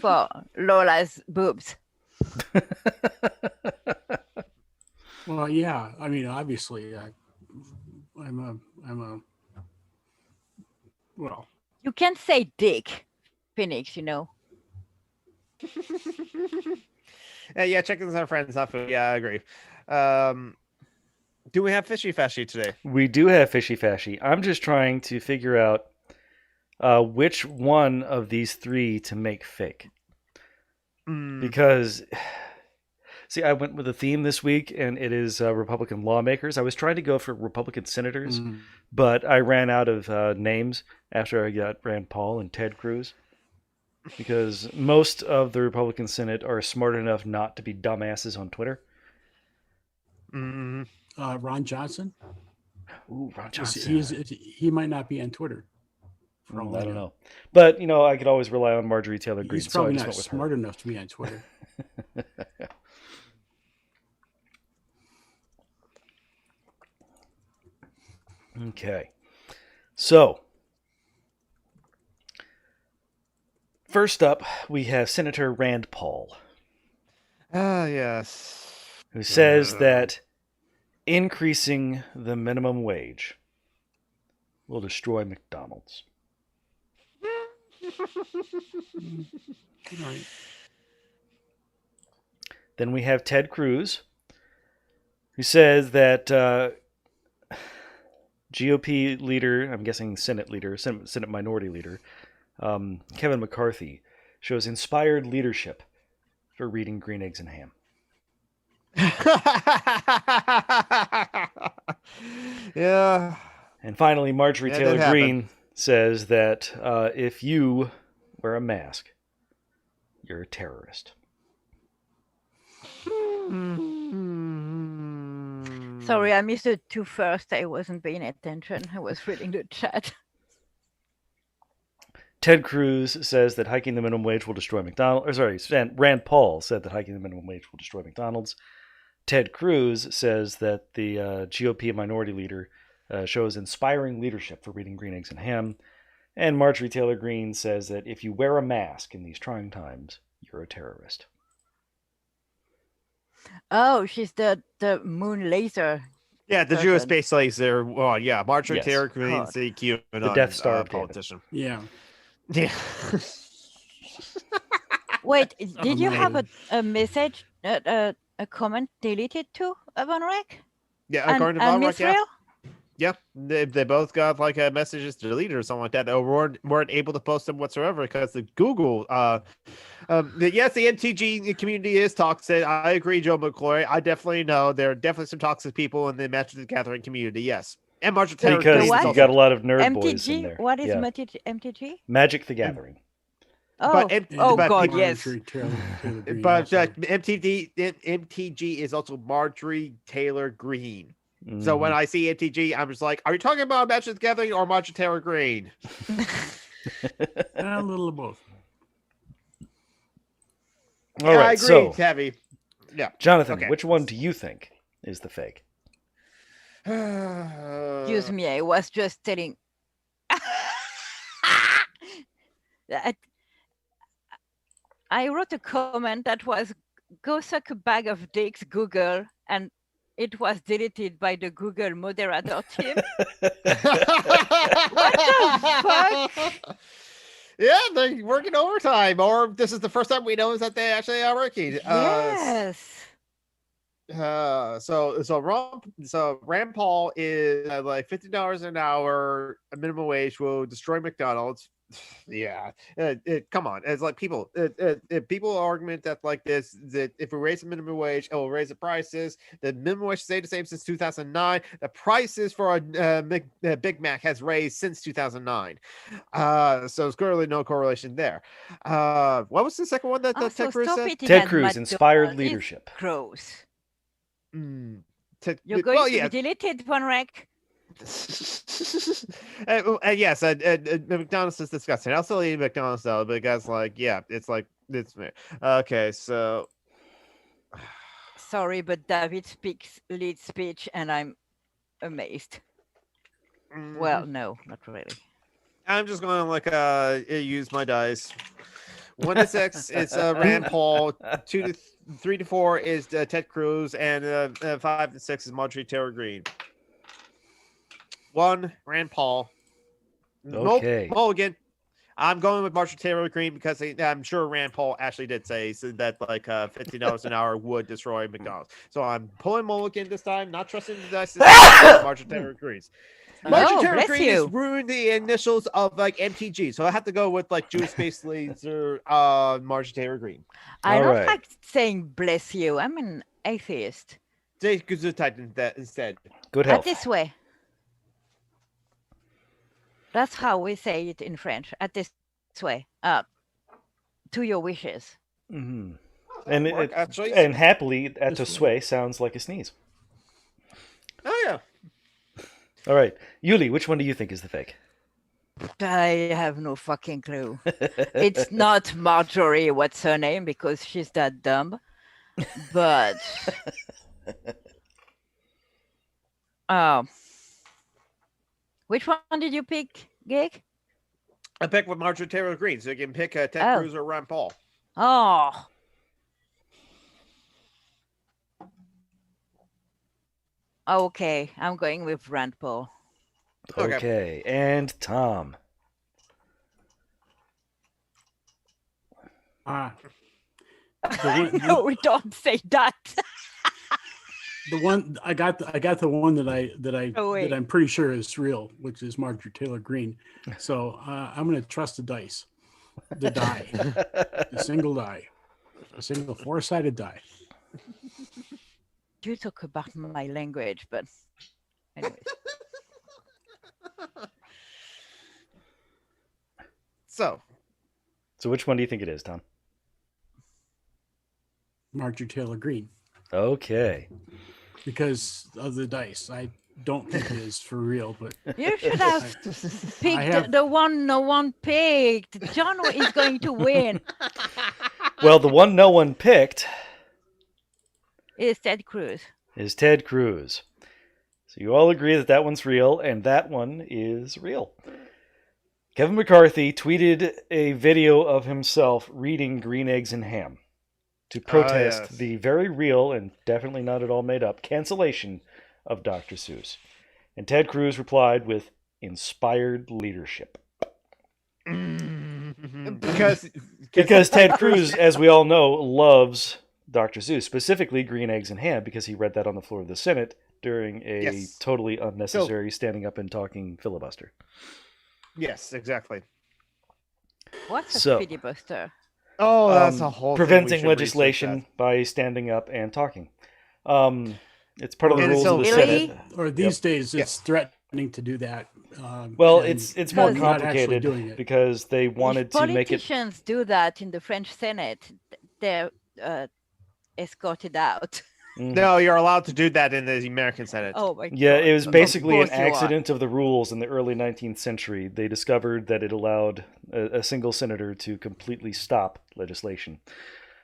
for Lola's boobs. Well, yeah. I mean, obviously, I'm a. Well, you can't say dick, Phoenix. You know. Yeah, check this out, friends. Yeah, I agree. Do we have fishy fashy today? We do have fishy fashy. I'm just trying to figure out which one of these three to make fake. Because, see, I went with a theme this week, and it is Republican lawmakers. I was trying to go for Republican senators, but I ran out of names after I got Rand Paul and Ted Cruz. Because most of the Republican Senate are smart enough not to be dumbasses on Twitter. Ron Johnson. Ooh, Ron Johnson. He might not be on Twitter. I don't know. But, I could always rely on Marjorie Taylor Greene. He's probably not smart enough to be on Twitter. Okay. So, first up, we have Senator Rand Paul. Yes. Who says that increasing the minimum wage will destroy McDonald's. Right. Then we have Ted Cruz, who says that GOP leader, I'm guessing Senate Minority Leader, Kevin McCarthy, shows inspired leadership for reading Green Eggs and Ham. Yeah. And finally, Marjorie Taylor Greene says that if you wear a mask, you're a terrorist. Sorry, I missed the two first. I wasn't paying attention. I was reading the chat. Ted Cruz says that hiking the minimum wage will destroy McDonald's. Rand Paul said that hiking the minimum wage will destroy McDonald's. Ted Cruz says that the GOP minority leader shows inspiring leadership for reading Green Eggs and Ham. And Marjorie Taylor Greene says that if you wear a mask in these trying times, you're a terrorist. Oh, she's the moon laser. Yeah, the person. Jewish space laser. Well, yeah, Marjorie Yes. Taylor Greene, God. the QAnon The Death Star of politician. Yeah. Yeah. Wait, did you have Amazing. a message, a comment deleted too, Von Rek? Yeah, according to and Von Rek, yeah. Israel? Yeah, they both got like messages deleted or something like that. They weren't able to post them whatsoever because the Google. Yes, the MTG community is toxic. I agree, Joe McClory. I definitely know there are definitely some toxic people in the Magic the Gathering community. Yes, and Marjorie Taylor Because Greene is you also- got a lot of nerd boys in MTG? there. What is Yeah. MTG? Magic the Gathering. Oh, But oh but God, people- yes. Marjorie Taylor Greene But also. MTG is also Marjorie Taylor Greene. So when Mhm. I see MTG, I'm just like, are you talking about Magic the Gathering or Marjorie Taylor Greene? A little of both. All Yeah, right, I agree, so Heavy. Yeah. Jonathan, Okay. which one do you think is the fake? Excuse me, I was just telling. That- I wrote a comment that was "Go suck a bag of dicks, Google," and it was deleted by the Google moderator team. fuck? Yeah, they're working overtime, or this is the first time we know that they actually are working. Yes. So Rand Paul is like $50 an hour, a minimum wage will destroy McDonald's. Yeah, come on. It's like people argument that like this, that if we raise the minimum wage, it will raise the prices. The minimum wage stayed the same since 2009. The prices for a Big Mac has raised since 2009. So there's clearly no correlation there. What was the second one that Also, Ted Cruz stop said? eating Ted at Cruz, inspired McDonald's. leadership. It's gross. Ted- You're going well, to yeah. be deleted, Von Rek. Yes, McDonald's is disgusting. I'll still eat McDonald's though, because it's okay. So Sorry, but David speaks lead speech, and I'm amazed. Well, no, not really. I'm just going to use my dice. 1 to 6 is Rand Paul. 2 to 3 to 4 is Ted Cruz, and 5 to 6 is Marjorie Taylor Greene. 1 Rand Paul. Okay. Mulligan. I'm going with Marjorie Taylor Greene because I'm sure Rand Paul actually did say that $50 an hour would destroy McDonald's. So I'm pulling Mulligan this time, not trusting the dice. Marjorie Taylor Greene's. Marjorie Taylor bless Greene you. has ruined the initials of MTG, so I have to go with Jewish Space Laser, Marjorie Taylor Greene. I All don't right. like saying bless you. I'm an atheist. They could just type in that instead. Good At health. this way. That's how we say it in French. At this way. To your wishes. Mm-hmm. And Mark, actually, and happily, at This Tosue sounds like a sneeze. oh yeah. All right, Yuli, which one do you think is the fake? I have no fucking clue. It's not Marjorie, what's her name, because she's that dumb. But which one did you pick, Gig? I picked with Marjorie Taylor Greene, so you can pick Ted Oh. Cruz or Rand Paul. Oh. Okay, I'm going with Rand Paul. Okay. Okay, and Tom. The one, No, we don't say that. the one I got the one Oh, wait. that I'm pretty sure is real, which is Marjorie Taylor Greene. So I'm going to trust the dice, the die, the single die, a single 4-sided die. You talk about my language, but anyways. So So which one do you think it is, Tom? Marjorie Taylor Greene, Okay. because of the dice. don't think it is for real, but You should have picked have- the one no one picked. John is going to win. Well, the one no one picked It's Ted Cruz. is Ted Cruz. So you all agree that that one's real, and that one is real. Kevin McCarthy tweeted a video of himself reading Green Eggs and Ham to protest yes. the very real and definitely not at all made up cancellation of Dr. Seuss. And Ted Cruz replied with inspired leadership. Because Ted Cruz, as we all know, loves Dr. Seuss, specifically Green Eggs and Ham, because he read that on the floor of the Senate during a Yes. totally unnecessary standing up and talking filibuster. Yes, exactly. What's a So- filibuster? Oh, that's a whole thing we preventing should research legislation by standing up and talking. It's part of the And rules of the Really? Senate. or these days Yeah. it's threatening to do that. Well, and it's more Because- not actually complicated doing it. because they wanted If to make it. politicians do that in the French Senate, they're escorted out. No, you're allowed to do that in the American Senate. Oh my god. Yeah, it was Of basically an course you are. accident of the rules in the early 19th century. They discovered that it allowed a single senator to completely stop legislation.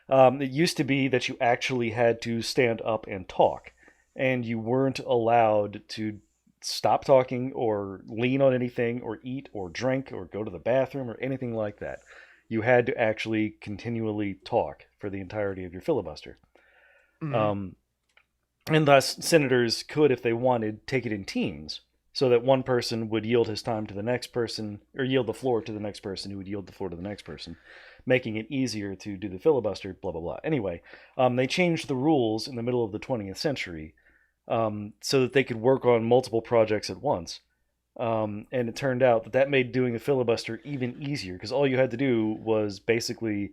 It used to be that you actually had to stand up and talk, and you weren't allowed to stop talking or lean on anything or eat or drink or go to the bathroom or anything like that. You had to actually continually talk for the entirety of your filibuster. Mhm. And thus, senators could, if they wanted, take it in teams, so that one person would yield his time to the next person, or yield the floor to the next person, who would yield the floor to the next person, making it easier to do the filibuster, blah, blah, blah. Anyway, they changed the rules in the middle of the 20th century so that they could work on multiple projects at once. And it turned out that made doing a filibuster even easier, because all you had to do was basically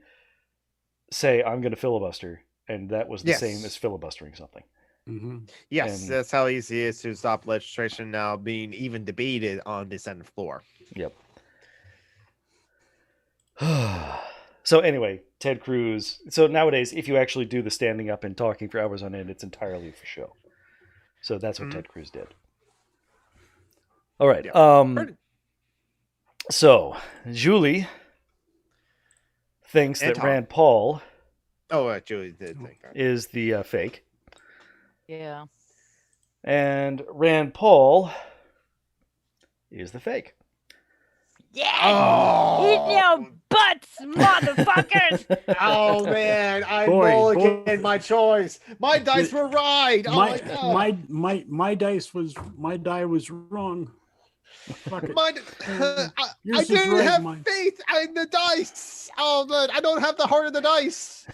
say, I'm going to filibuster, and that was the Yes. same as filibustering something. Yes, and- that's how easy it is to stop legislation now being even debated on the Senate floor. Yep. So anyway, Ted Cruz. So nowadays, if you actually do the standing up and talking for hours on end, it's entirely for show. So that's what Mhm. Ted Cruz did. All right. Yeah. So Julie thinks And that Tom. Rand Paul Oh, Julie did think that. is the fake, Yeah. and Rand Paul is the fake. Yeah. In your butts, motherfuckers. Oh man, I Boy, mulliganed my choice. My dice were right. Oh my god. my die was wrong. Fuck it. Mine, I Yours is didn't right, have mine. faith in the dice. Oh man, I don't have the heart of the dice.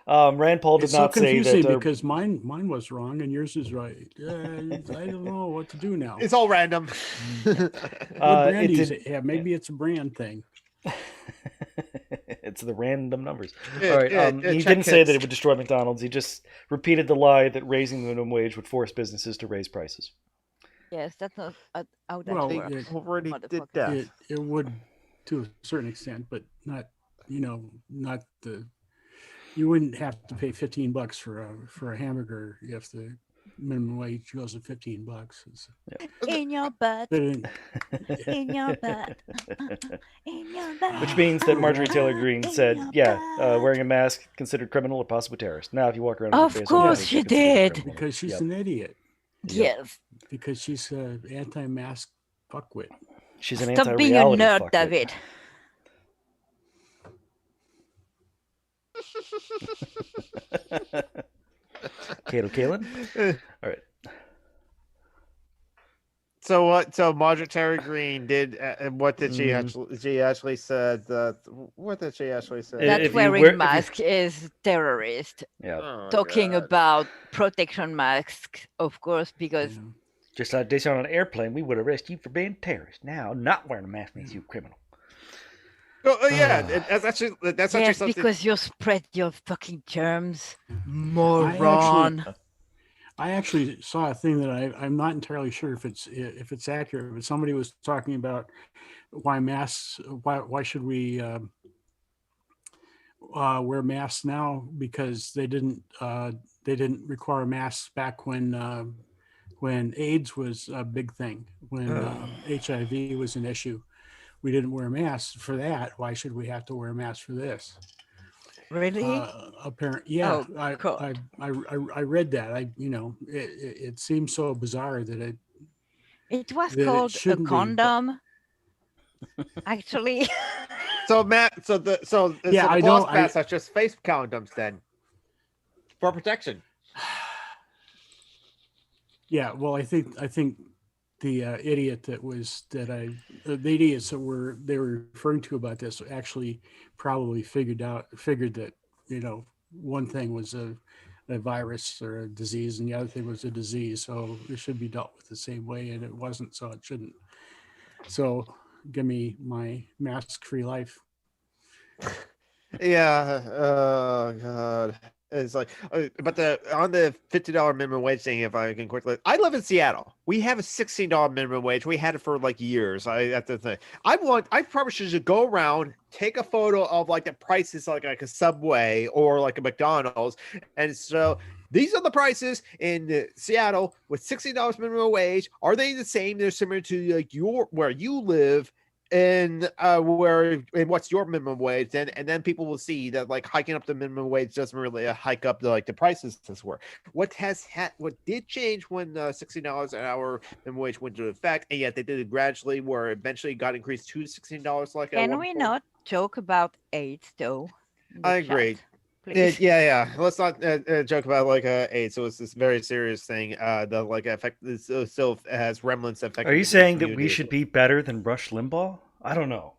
Rand Paul did It's so not say confusing that. because mine was wrong and yours is right. I don't know what to do now. It's all random. What brand it is did- it? Yeah, maybe it's a brand thing. It's the random numbers. Yeah, All right. yeah, He check didn't say that hits. it would destroy McDonald's. He just repeated the lie that raising the minimum wage would force businesses to raise prices. Yes, that's not how that Well, works. it- Already did Motherfucker. that. It would to a certain extent, but not not the. You wouldn't have to pay $15 for a hamburger if the minimum wage goes to $15. In your butt. But In your butt. In your butt. Which means that Marjorie Taylor Greene In said, your yeah, butt. wearing a mask considered criminal or possibly terrorist. Now, if you walk around with Of your face course open, she it's considered did. criminal. because she's Yep. an idiot. Yes. Because she's an anti-mask fuckwit. She's an Stop being a anti-reality nerd, fuckwit. David. Kato Kalin? All right. So what? So Margaret Terry Green did. What did she Mhm. actually? She actually said that. What did she actually say? If That you wearing wear- if you- mask is terrorist. Yeah. Oh, Talking God. about protection masks, of course, because you know. Just like this on an airplane, we would arrest you for being a terrorist. Now, not wearing a mask makes you a criminal. Oh, yeah, that's actually yes, something. because you spread your fucking germs, I moron. actually saw a thing that I'm not entirely sure if it's accurate, but somebody was talking about why masks. Why should we wear masks now? Because they they didn't require masks back when AIDS was a big thing, when HIV was an issue. We didn't wear masks for that. Why should we have to wear masks for this? Really? Apparently, yeah. Oh, cool. I read that. It seems so bizarre that It was that it called a shouldn't be, but- condom. Actually, So Matt, so the I know, cloth masks are just face condoms then, for protection. Yeah, well, I think the idiots that they were referring to about this actually probably figured that one thing was a virus or a disease and the other thing was a disease, so it should be dealt with the same way, and it wasn't, so it shouldn't. So give me my mask-free life. Yeah. Oh God. It's like, but on the $50 minimum wage thing, if I can quickly, I live in Seattle. We have a $16 minimum wage. We had it for like years. I probably should just go around, take a photo of like the prices, like a Subway or like a McDonald's, and so these are the prices in Seattle with $16 minimum wage. Are they the same? They're similar to like where you live. And what's your minimum wage? And then people will see that like hiking up the minimum wage doesn't really hike up the prices as were. What did change when $16 an hour minimum wage went into effect, and yet they did it gradually, where eventually got increased to $16. Like can we not joke about AIDS though? in the I agree. chat, please? Yeah. Let's not joke about like AIDS. So it's this very serious thing. The like effect still has remnants effect. Are you saying that we should be better than Rush Limbaugh? I don't know.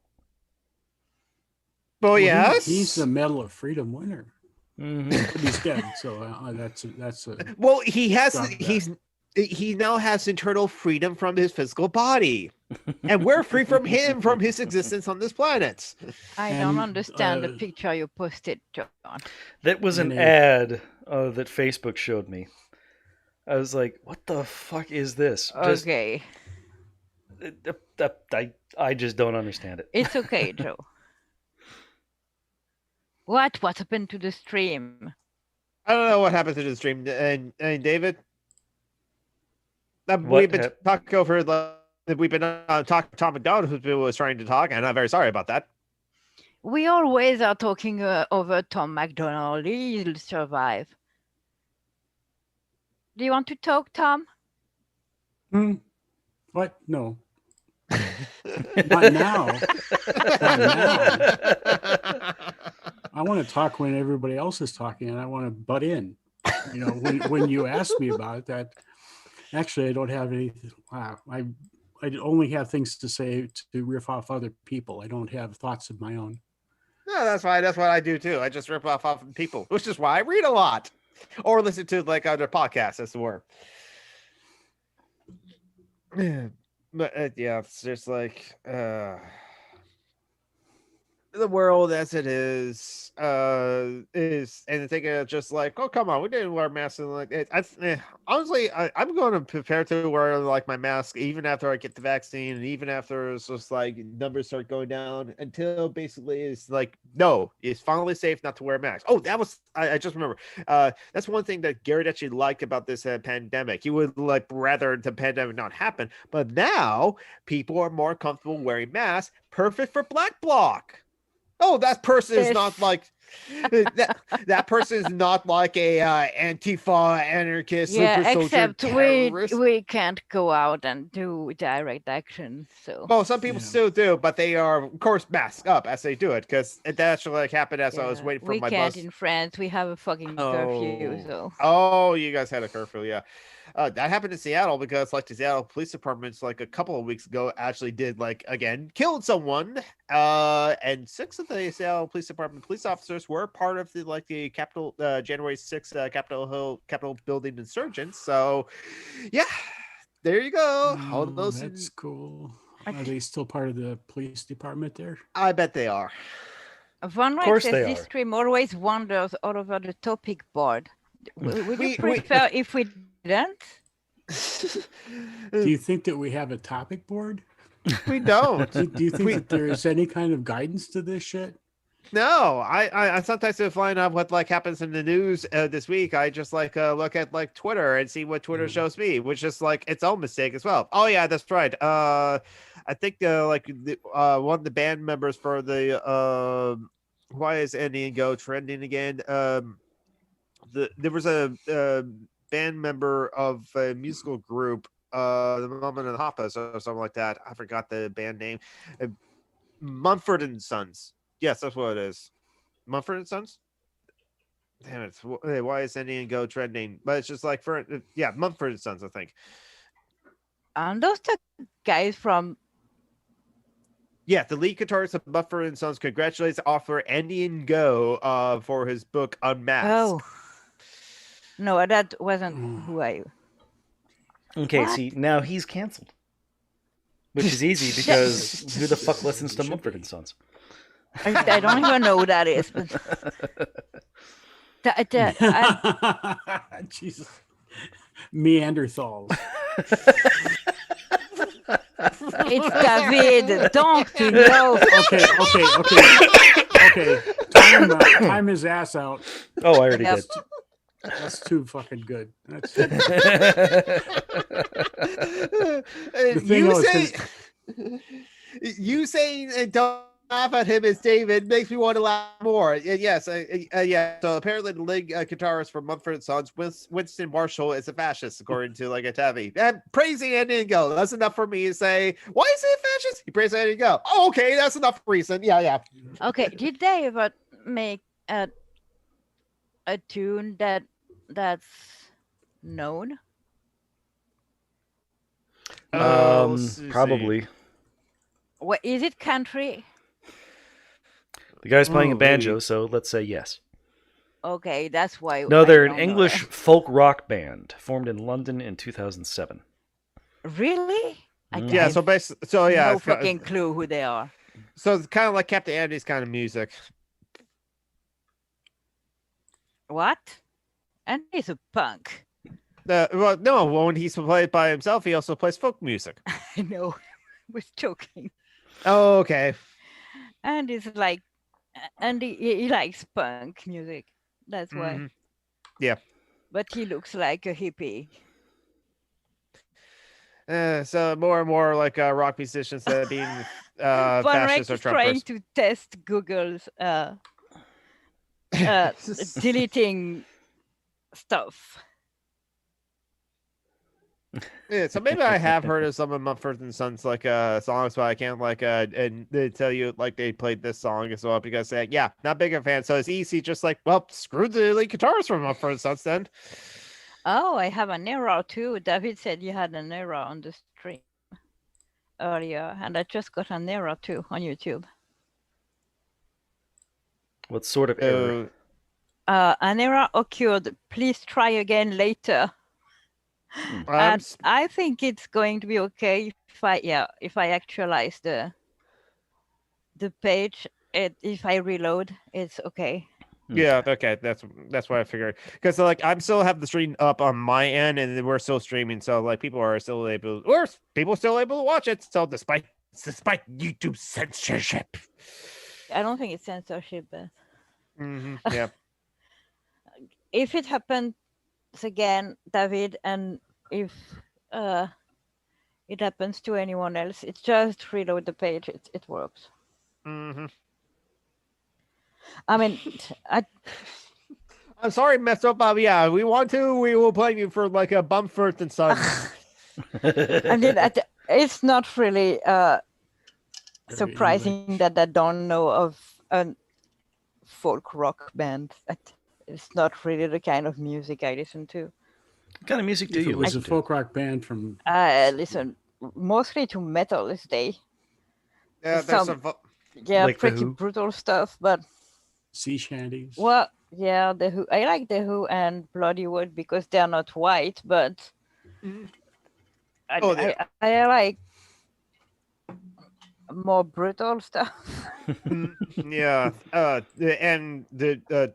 Well, yes. He's the Medal of Freedom winner. Mhm. But he's dead, so that's a Well, he now has internal freedom from his physical body, and we're free from him from his existence on this planet. I don't And, understand the picture you posted, John. That was an And ad that Facebook showed me. I was like, what the fuck is this? Okay, I just don't understand it. it's okay, Joe. What happened to the stream? I don't know what happened to the stream. And David, What we've been talking over. We've been talking to Tom McDonald, who was trying to talk, and I'm very sorry about that. We always are talking over Tom McDonald. He'll survive. Do you want to talk, Tom? what? No. Not now. Not now. I want to talk when everybody else is talking, and I want to butt in. When you ask me about that, actually, I don't have any. Wow, I only have things to say to riff off other people. I don't have thoughts of my own. No, that's fine. That's what I do too. I just rip off people, which is why I read a lot or listen to like other podcasts, as it were. But yeah, it's just like the world as it is, and the thing is just like, oh come on, we didn't wear masks, and like honestly, I'm going to prepare to wear like my mask even after I get the vaccine, and even after it's just like numbers start going down, until basically it's like, no, it's finally safe not to wear a mask. Oh, that was I just remember that's one thing that Garrett actually liked about this pandemic. He would like rather the pandemic not happen, but now people are more comfortable wearing masks. Perfect for Black Bloc. Oh, that person is not like that person is not like a Antifa anarchist. Yeah, super except terrorist. we can't go out and do direct action. So Well, some people still do, but they are, of course, masked up as they do it, because it actually like happened as I was waiting for we my can't bus. in France. We have a fucking curfew. So Oh, you guys had a curfew, yeah. That happened in Seattle because like the Seattle Police Departments like a couple of weeks ago actually did like again killed someone. And 6 of the Seattle Police Department police officers were part of the Capitol January 6th Capitol building insurgents. So yeah, there you go. All of those That's cool. Are they still part of the police department there? I bet they are. Von Reich course says they this are. stream always wanders all over the topic board. Would you prefer if we didn't? Do you think that we have a topic board? We don't. Do you think that there is any kind of guidance to this shit? No, I sometimes if line up what like happens in the news this week, I just like look at like Twitter and see what Twitter shows me, which is like its own mistake as well. Oh yeah, that's right. I think one of the band members for the why is Indian Go trending again? There was a band member of a musical group, the Mum and the Hoppas or something like that. I forgot the band name. Mumford and Sons. Yes, that's what it is. Mumford and Sons. Damn it! Why is Indian Go trending? But it's just like Mumford and Sons, I think. And those the guys from. Yeah, the lead guitarist of Mumford and Sons congratulates author Indian Go for his book Unmasked. Oh. No, that wasn't who I. Okay, What? see, now he's canceled. Which is easy because who the fuck listens to Mumford and Sons? I don't even know who that is. But Jesus. Neanderthals. It's David. Don't you know? Okay. Time his ass out. Oh, I already did. That's too fucking good. That's you saying don't laugh at him as David makes me want to laugh more. Yes, yeah. So apparently the lead guitarist for Mumford & Sons, Winston Marshall, is a fascist, according to like a tabby. And praising Indian Go. That's enough for me to say, why is he a fascist? He praised Indian Go. Oh, okay, that's enough reason. Yeah. Okay, did they ever make a tune that's known? Probably. What is it? Country? The guy's playing a banjo, so let's say yes. Okay, that's why. No, they're an English folk rock band formed in London in 2007. Really? Yeah. So basically, no fucking clue who they are. So it's kind of like Captain Andy's kind of music. What? And he's a punk. Well, no. When he's played by himself, he also plays folk music. I know. I was joking. Oh, okay. And it's like, and he likes punk music. That's why. Mm-hmm. Yeah. But he looks like a hippie. So more and more like rock musicians that are being fascists or is trying Trumpers. to test Google's deleting stuff. Yeah, so maybe I have heard of some of Mumford and Sons like songs, but I can't like and they tell you like they played this song as well because not big a fan. So it's easy, just like screw the lead guitarist from Mumford and Sons then. Oh, I have an error too. David said you had an error on the stream earlier, and I just got an error too on YouTube. What sort of error? An error occurred. Please try again later. And I think it's going to be okay if I actualize the page. If I reload, it's okay. Yeah, okay, that's what I figured. Because like I'm still have the stream up on my end, and we're still streaming, so like people are still able to watch it. So despite YouTube censorship, I don't think it's censorship, but yeah. If it happens again, David, and if it happens to anyone else, it's just reload the page. It works. Mm-hmm. I mean, I'm sorry, messed up, Bob. Yeah, we will blame you for like a Mumford and Sons. I mean, it's not really surprising that I don't know of a folk rock band. It's not really the kind of music I listen to. What kind of music do you listen to? It was a to? folk rock band from... I listen mostly to metal this day. Yeah, there's some... like pretty brutal stuff, but... Sea shanties. Well, yeah, The Who. I like The Who and Bloodywood because they're not white, but... I like more brutal stuff. Yeah, and the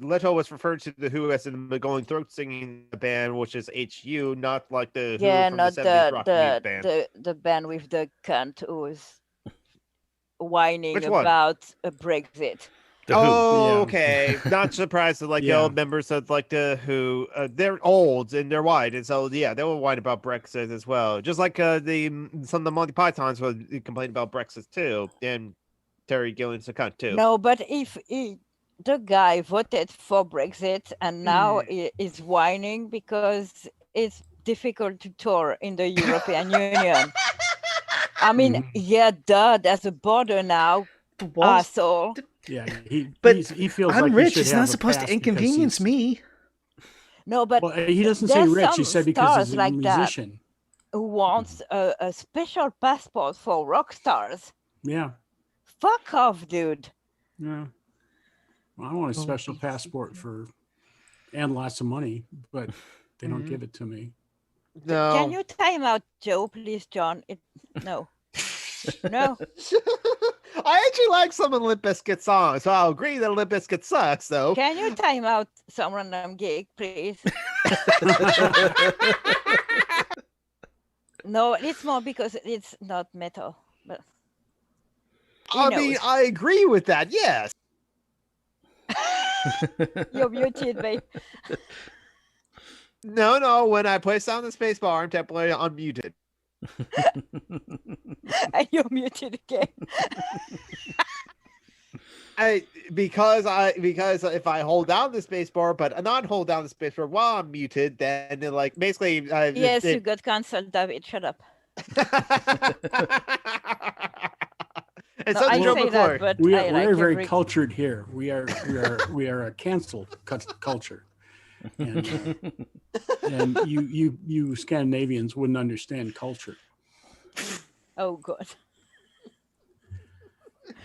Leto was referred to The Who as the Going Throat Singing band, which is HU, not like the Who from not the 70s rock music band. the band with the cunt who's whining Which one? about a Brexit. The Who. Oh, Yeah. okay. Not surprised that like the Yeah. old members of like the Who, they're old and they're white, and so yeah, they were white about Brexit as well. Just like some of the Monty Pythons were complaining about Brexit too, and Terry Gilliam's a cunt too. No, but if the guy voted for Brexit and now is whining because it's difficult to tour in the European Union. I mean, Mhm. yeah, duh, there's a border now, The walls. asshole. Yeah, But he feels I'm like he rich. should It's have not a supposed to pass because inconvenience he's- me. No, but Well, he doesn't say there's rich. He some said because stars he's a like that. musician. who wants a special passport for rock stars. Yeah, Fuck off, dude. yeah. Well, I want a Oh, special it's- passport and lots of money, but they don't Mhm. give it to me. No. Can you time out Joe, please, John? No. No. I actually like some of Limp Bizkit songs, so I'll agree that Limp Bizkit sucks, though. Can you time out some random gig, please? No, it's more because it's not metal. But he I mean, knows. I agree with that. Yes. You're muted, babe. No. When I place down the space bar, I'm temporarily unmuted. And you're muted again. Because if I hold down the space bar but not hold down the space bar while I'm muted, then like basically Yes, you got cancelled, David. Shut up. And No, so I Joe say McClure. that, but We I are like we're very every... cultured here. We are a canceled culture, and you Scandinavians wouldn't understand culture. Oh, God.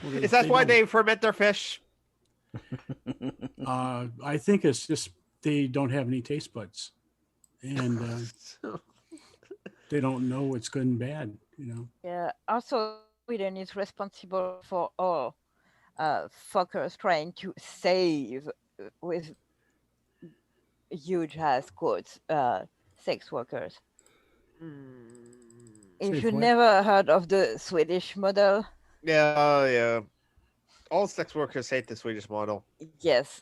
Well, Is that why don't. they ferment their fish? I think it's just they don't have any taste buds, and they don't know what's good and bad. You know. Yeah. Also, Sweden is responsible for all fuckers trying to save, with huge ass quotes, sex workers. If Save you what? never heard of the Swedish model, Yeah. All sex workers hate the Swedish model. yes.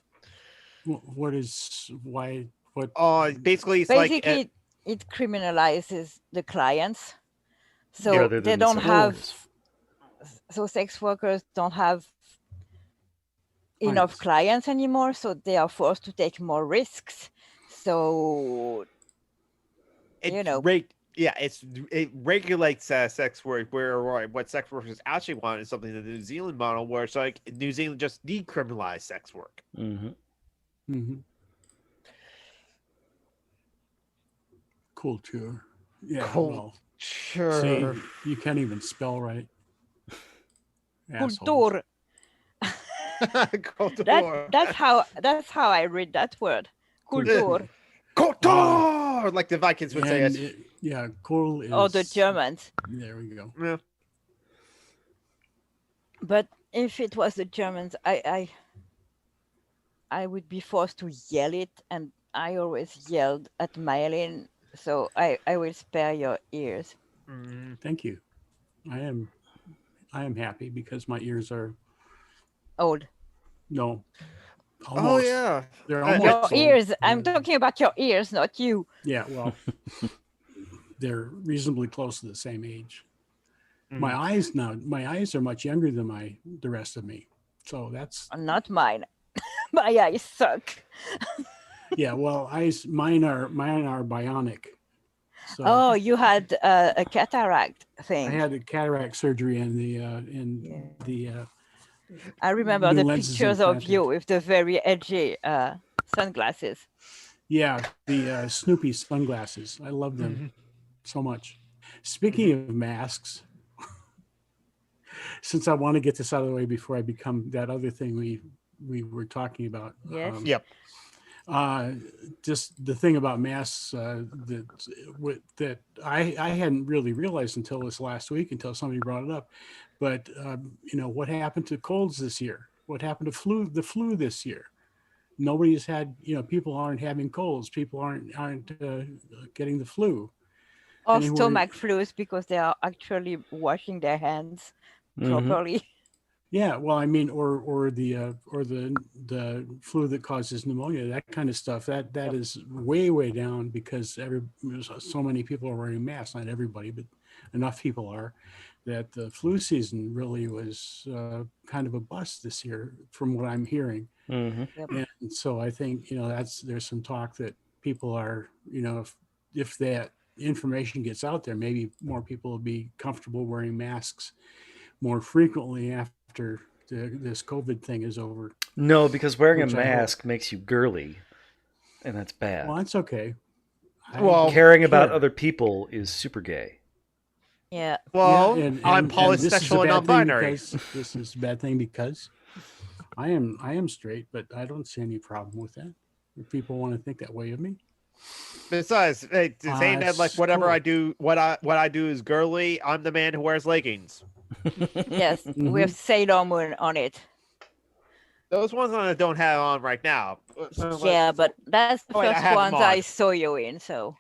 What is why? What? Basically, it's Basically, it criminalizes the clients. So Rather they than the don't sex have, workers. so sex workers don't have enough clients anymore, so they are forced to take more risks. So, you know. it regulates sex work, where what sex workers actually want is something that the New Zealand model, where it's like New Zealand just decriminalized sex work. Mm-hmm. Mm-hmm. Culture. Yeah. Well, Sure. see, you can't even spell right. Assholes. Culture. That's how I read that word. Kultur. Culture, like the Vikings would say it. Cool is. Or the Germans. There we go. Yeah. But if it was the Germans, I would be forced to yell it, and I always yelled at Mylene, so I will spare your ears. Thank you. I am happy because my ears are old. No. Almost. Oh yeah. They're almost your old. ears. I'm talking about your ears, not you. Yeah, well, they're reasonably close to the same age. My eyes are much younger than the rest of me. So that's not mine. My eyes suck. Yeah, well, mine are bionic. So oh, you had a cataract thing. I had a cataract surgery and the I remember new the lenses pictures of implanted. you with the very edgy sunglasses. Yeah, the Snoopy sunglasses. I love them so much. Speaking of masks, since I want to get this out of the way before I become that other thing we were talking about. Yes. Yep. Just the thing about masks that I hadn't really realized until this last week, until somebody brought it up. But what happened to colds this year? What happened to the flu this year? Nobody's had, people aren't having colds. People aren't getting the flu. Or stomach flus because they are actually washing their hands properly. Yeah, well, I mean, or the flu that causes pneumonia, that kind of stuff. That is way down because so many people are wearing masks. Not everybody, but enough people are. That the flu season really was kind of a bust this year, from what I'm hearing. Mm-hmm. Yep. And so I think there's some talk that people are if that information gets out there, maybe more people will be comfortable wearing masks more frequently after this COVID thing is over. No, because wearing a Which I hope. mask makes you girly, and that's bad. Well, that's okay. Well, Caring about care. other people is super gay. Yeah. well, and I'm this is a polysexual and bad thing non-binary. this is a bad thing because I am straight, but I don't see any problem with that. If people want to think that way of me. Besides, saying that like whatever cool. I do, what I do is girly. I'm the man who wears leggings. Yes. We have Sailor Moon on it. Those ones I don't have on right now. Yeah, but that's the Oh, wait, I first have them ones I on. saw you in. So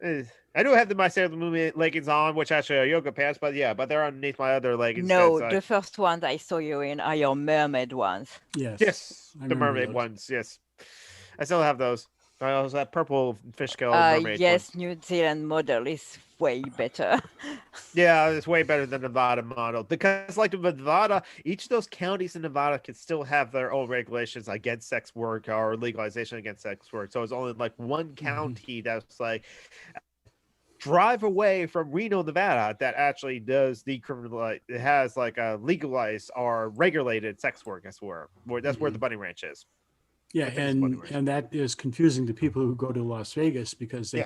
I do have my Sailor Moon leggings on, which actually are yoga pants, but they're underneath my other leggings. no, 'cause the first ones I saw you in are your mermaid ones. Yes. I the remember mermaid those. ones. Yes, I still have those. I also have purple fish scale mermaid Yes, ones. New Zealand model is way better. Yeah, it's way better than the Nevada model because, like the Nevada, each of those counties in Nevada can still have their own regulations against sex work or legalization against sex work. So it's only like one county that's like drive away from Reno, Nevada, that actually does decriminalize. It has like a legalized or regulated sex work. That's where the bunny ranch is. Yeah, and that is confusing to people who go to Las Vegas because they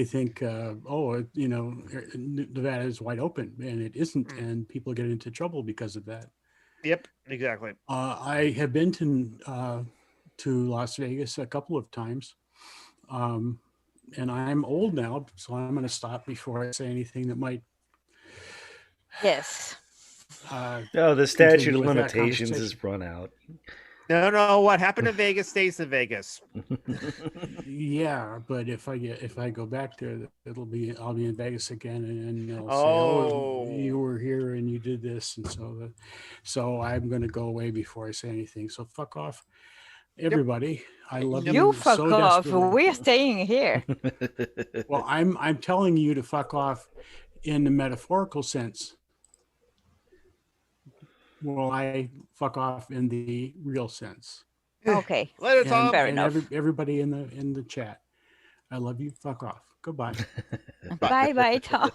think Nevada is wide open, and it isn't, and people get into trouble because of that. Yep, exactly. I have been to Las Vegas a couple of times, and I'm old now, so I'm going to stop before I say anything that might. Yes. The statute of limitations is run out. No. What happened in Vegas stays in Vegas. Yeah, but if I go back there, I'll be in Vegas again, and they'll say, "Oh, you were here and you did this," and so I'm going to go away before I say anything. So fuck off, everybody. Yep. I love you. You fuck so off. desperately. We're staying here. Well, I'm telling you to fuck off in the metaphorical sense. Well, I fuck off in the real sense. Okay. Later, Tom. Fair enough. Everybody in the chat, I love you. Fuck off. Goodbye. Bye, Tom.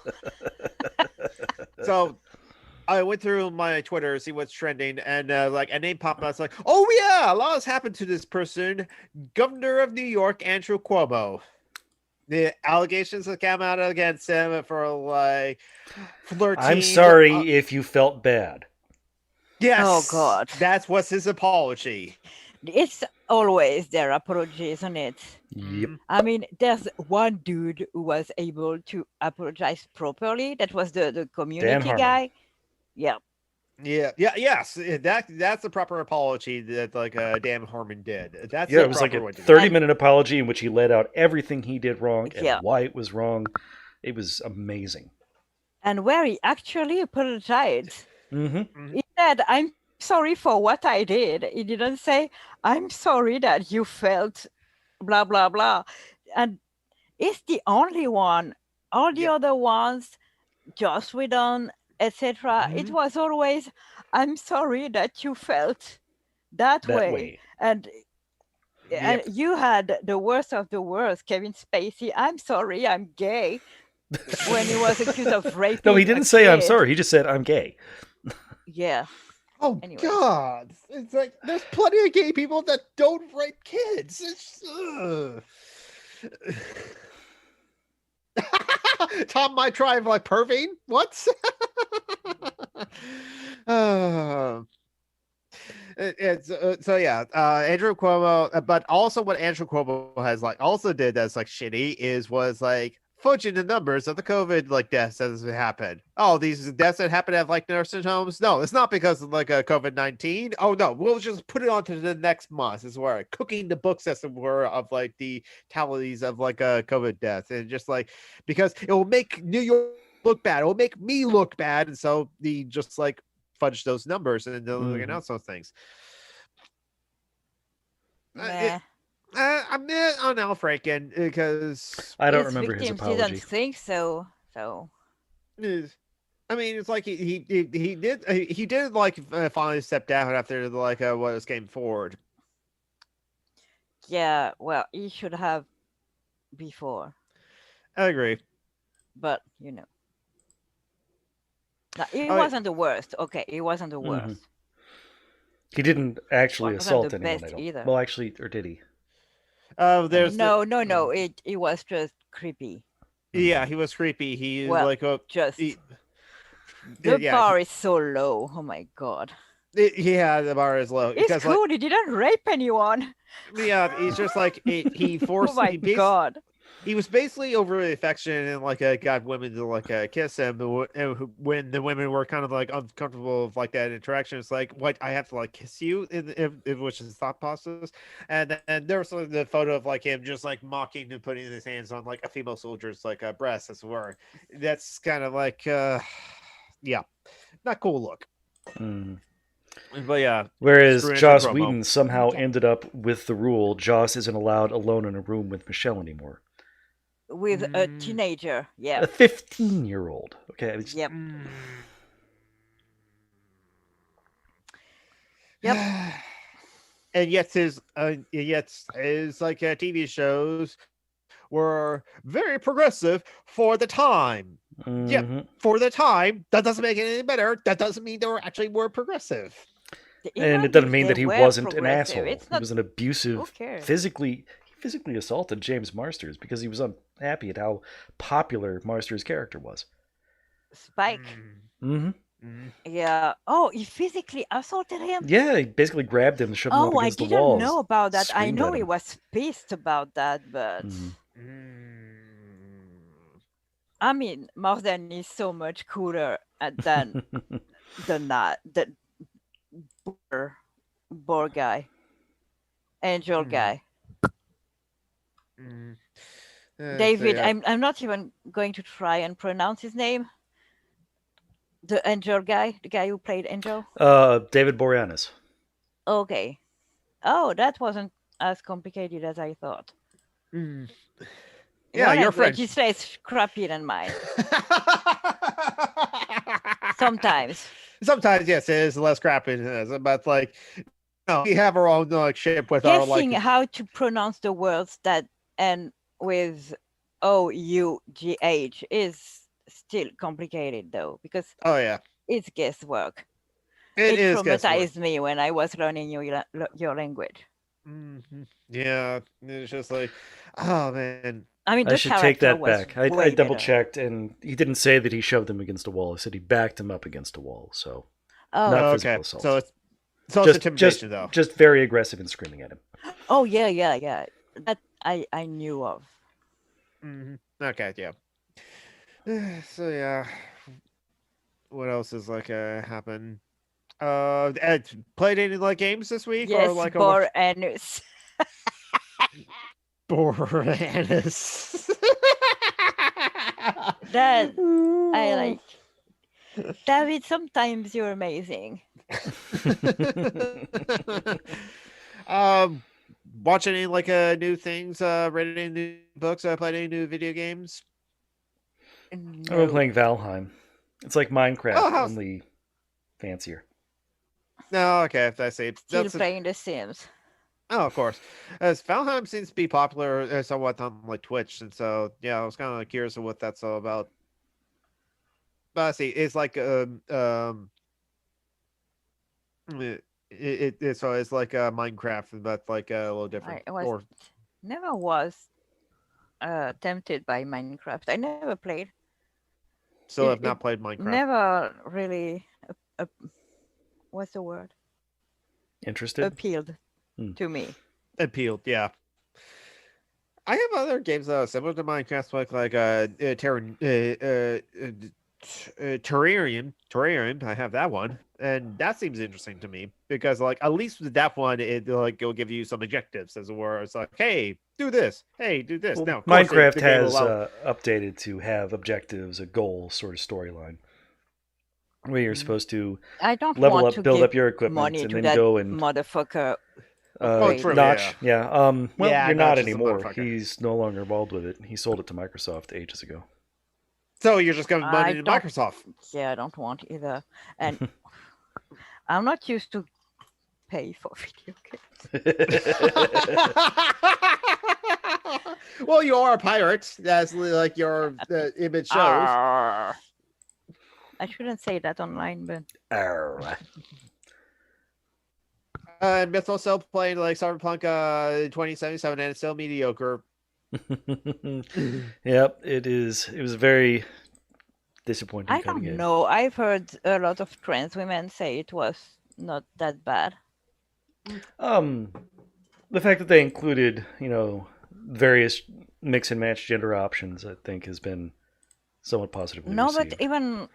So I went through my Twitter, see what's trending, and a name popped up. It's like, oh yeah, a lot has happened to this person, Governor of New York, Andrew Cuomo. The allegations that came out against him for like flirting. I'm sorry if you felt bad. Yes. Oh God. That's what's his apology. It's always their apology, isn't it? Yep. I mean, there's one dude who was able to apologize properly. That was the community guy. Yeah. Yes. That's the proper apology that Dan Harmon did. That's it was like a 30-minute apology in which he laid out everything he did wrong and why it was wrong. It was amazing. And where he actually apologized. Mm-hmm. He said, "I'm sorry for what I did." He didn't say, "I'm sorry that you felt blah, blah, blah." And it's the only one. All the other ones, Joss Whedon, etc. It was always, "I'm sorry that you felt that way. And you had the worst of the worst, Kevin Spacey. "I'm sorry, I'm gay." When he was accused of raping. No, he didn't say I'm sorry. He just said I'm gay. Yeah. Oh God! It's like there's plenty of gay people that don't rape kids. It's Tom might try like perving. What? Andrew Cuomo, but also what Andrew Cuomo has also did that's shitty was fudging the numbers of the COVID deaths as it happened. Oh, these deaths that happen at nursing homes. No, it's not because of COVID-19. Oh no, we'll just put it on to the next month. This is where cooking the books as it were of the tallies of COVID deaths, and just because it will make New York look bad. It will make me look bad, and so the just fudge those numbers and then they'll Mhm. announce those things. Nah. I'm on Al Franken because I don't His remember his victims apology. didn't think so. So I mean, it's like he did like finally step down after like what was came forward. yeah, well, he should have before, I agree. but you know, no, he Oh, wasn't the worst. Okay, he wasn't the Mhm. worst. He didn't actually Wasn't assault the anyone, best I don't. either. Well, actually, or did he? there's No. It was just creepy. yeah, he was creepy. He Well, like Just he, the yeah, bar is so low. Oh my god. yeah, the bar is low It's because cool. He didn't rape anyone. like yeah, he's just like he Oh forced my god. he was basically overly affectionate and like got women to like kiss him when the women were kind of like uncomfortable with like that interaction. It's like, what, I have to like kiss you in which is thought process. And then there was the photo of like him just like mocking and putting his hands on like a female soldier's like breast, as it were. That's kind of like yeah, not cool look. Mm. But yeah, Whereas screw Joss promo. Whedon somehow Okay. ended up with the rule Joss isn't allowed alone in a room with Michelle anymore. With a teenager. Yeah. A 15-year-old. Okay. I just- Yep. Mm. Yep. And yet his like TV shows were very progressive for the time. Yeah, Mhm. for the time. That doesn't make it any better. That doesn't mean they were progressive. And Even it doesn't if mean they that he were wasn't an progressive, asshole. it's He not. was an Who abusive, cares? he physically assaulted James Marsters because he was unhappy at how popular Marsters' character was. Spike. Mm-hmm. Yeah. Oh, he physically assaulted him. Yeah, he basically grabbed him and shoved him up Oh, I against the didn't walls. know about that. I screamed know at he him. was pissed about that, but Mhm. I mean, Marsden is so much cooler than the boar guy, angel guy. David, I'm not even going to try and pronounce his name. The Angel guy, the guy who played Angel. David Boreanaz. Okay. Oh, that wasn't as complicated as I thought. Yeah, Your you're language French. is less crappy than mine. Sometimes. Sometimes, yes, it is less crappy than it is, but like, we have our own like ship with our Guessing like. how to pronounce the words that end with OUGH is still complicated though, because Oh yeah, it's guesswork. it is traumatized guesswork. me when I was learning your language. Yeah, it's just like, oh man. I mean, I the should take character that was back. I way double better. checked, and he didn't say that he shoved him against a wall. He said he backed him up against a wall. So Oh, not Okay, physical assault. so it's intimidation though. Just very aggressive and screaming at him. oh yeah. That I knew of. Okay, yeah. So yeah, what else is like happened? Ed, played any like games this week Yes, or like Bor Anus. Boreanaz. That I like. David, sometimes you're amazing. Watching any like new things, read any new books, played any new video games? I've been playing Valheim. It's like Minecraft, only fancier. No, okay, I see. Still playing The Sims. Oh, of course. As Valheim seems to be popular somewhat on like Twitch, and so yeah, I was kind of curious of what that's all about. But I see, it's like so it's like Minecraft, but like a little different. Never was tempted by Minecraft. I never played. Still have not played Minecraft. Never really. What's the word? Interested? Appealed to me. Appealed, yeah. I have other games similar to Minecraft, like Terrarium. I have that one, and that seems interesting to me because, like, at least with that one, it'll give you some objectives, as it were. It's like, hey, do this. Hey, do this. Well, now, of Minecraft course, the game will has allow... updated to have objectives, a goal sort of storyline. Oh, okay. So it's not. Oh, okay. So it's never was tempted by Minecraft. I never played. So where you're supposed to I don't level want up, to build give up your equipment, money and to then that go and motherfucker. true, Notch. Yeah. Well, Yeah, you're not Notch is a anymore. motherfucker. He's no longer involved with it. He sold it to Microsoft ages ago. So you're just giving I money to don't- Microsoft. Yeah, I don't want either. And I'm not used to pay for video games. Well, you are a pirate. That's like your image shows. Arr. I shouldn't say that online, but Arr. Myth also played like Cyberpunk 2077, and it's still mediocre. Yep, it is. It was a very disappointing I kind of don't game. know. I've heard a lot of trans women say it was not that bad. The fact that they included, various mix and match gender options, I think, has been somewhat positively No, received. but even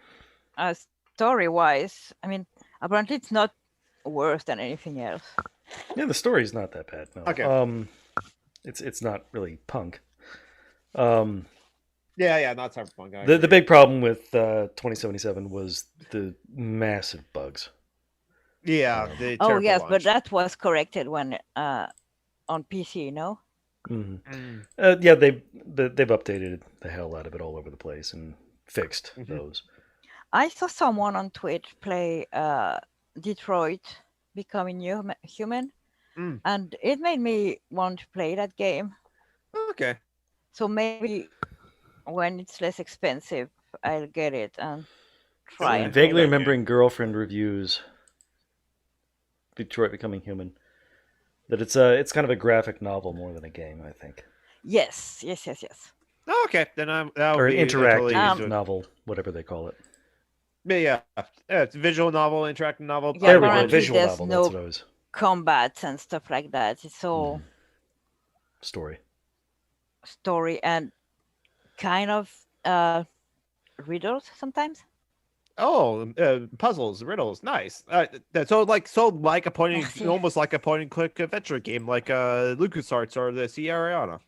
story-wise, I mean, apparently it's not worse than anything else. Yeah, the story's not that bad. No. Okay. It's not really punk. Yeah, not Cyberpunk. I The agree. big problem with 2077 was the massive bugs. Yeah, the Oh terrible yes, but launch. that was corrected when on PC, no? hmm Mm. Yeah, they've updated the hell out of it all over the place and fixed Mhm. those. I saw someone on Twitch play Detroit Becoming Human, Mm. and it made me want to play that game. Okay. So maybe when it's less expensive, I'll get it and try Yeah. I'm it. vaguely Okay. remembering girlfriend reviews. Detroit Becoming Human. That it's kind of a graphic novel more than a game, I think, Yes. Okay, then that'll or an be totally interactive into it. novel, whatever they call it. But yeah, it's a visual novel, interactive novel. Yeah, There we go, apparently visual there's novel. no That's what I was. Combats and stuff like that. It's all Story. story and kind of riddles sometimes. Oh, puzzles, riddles, nice. So like a point, Merci. almost like a point and click adventure game, like LucasArts or the Sierra.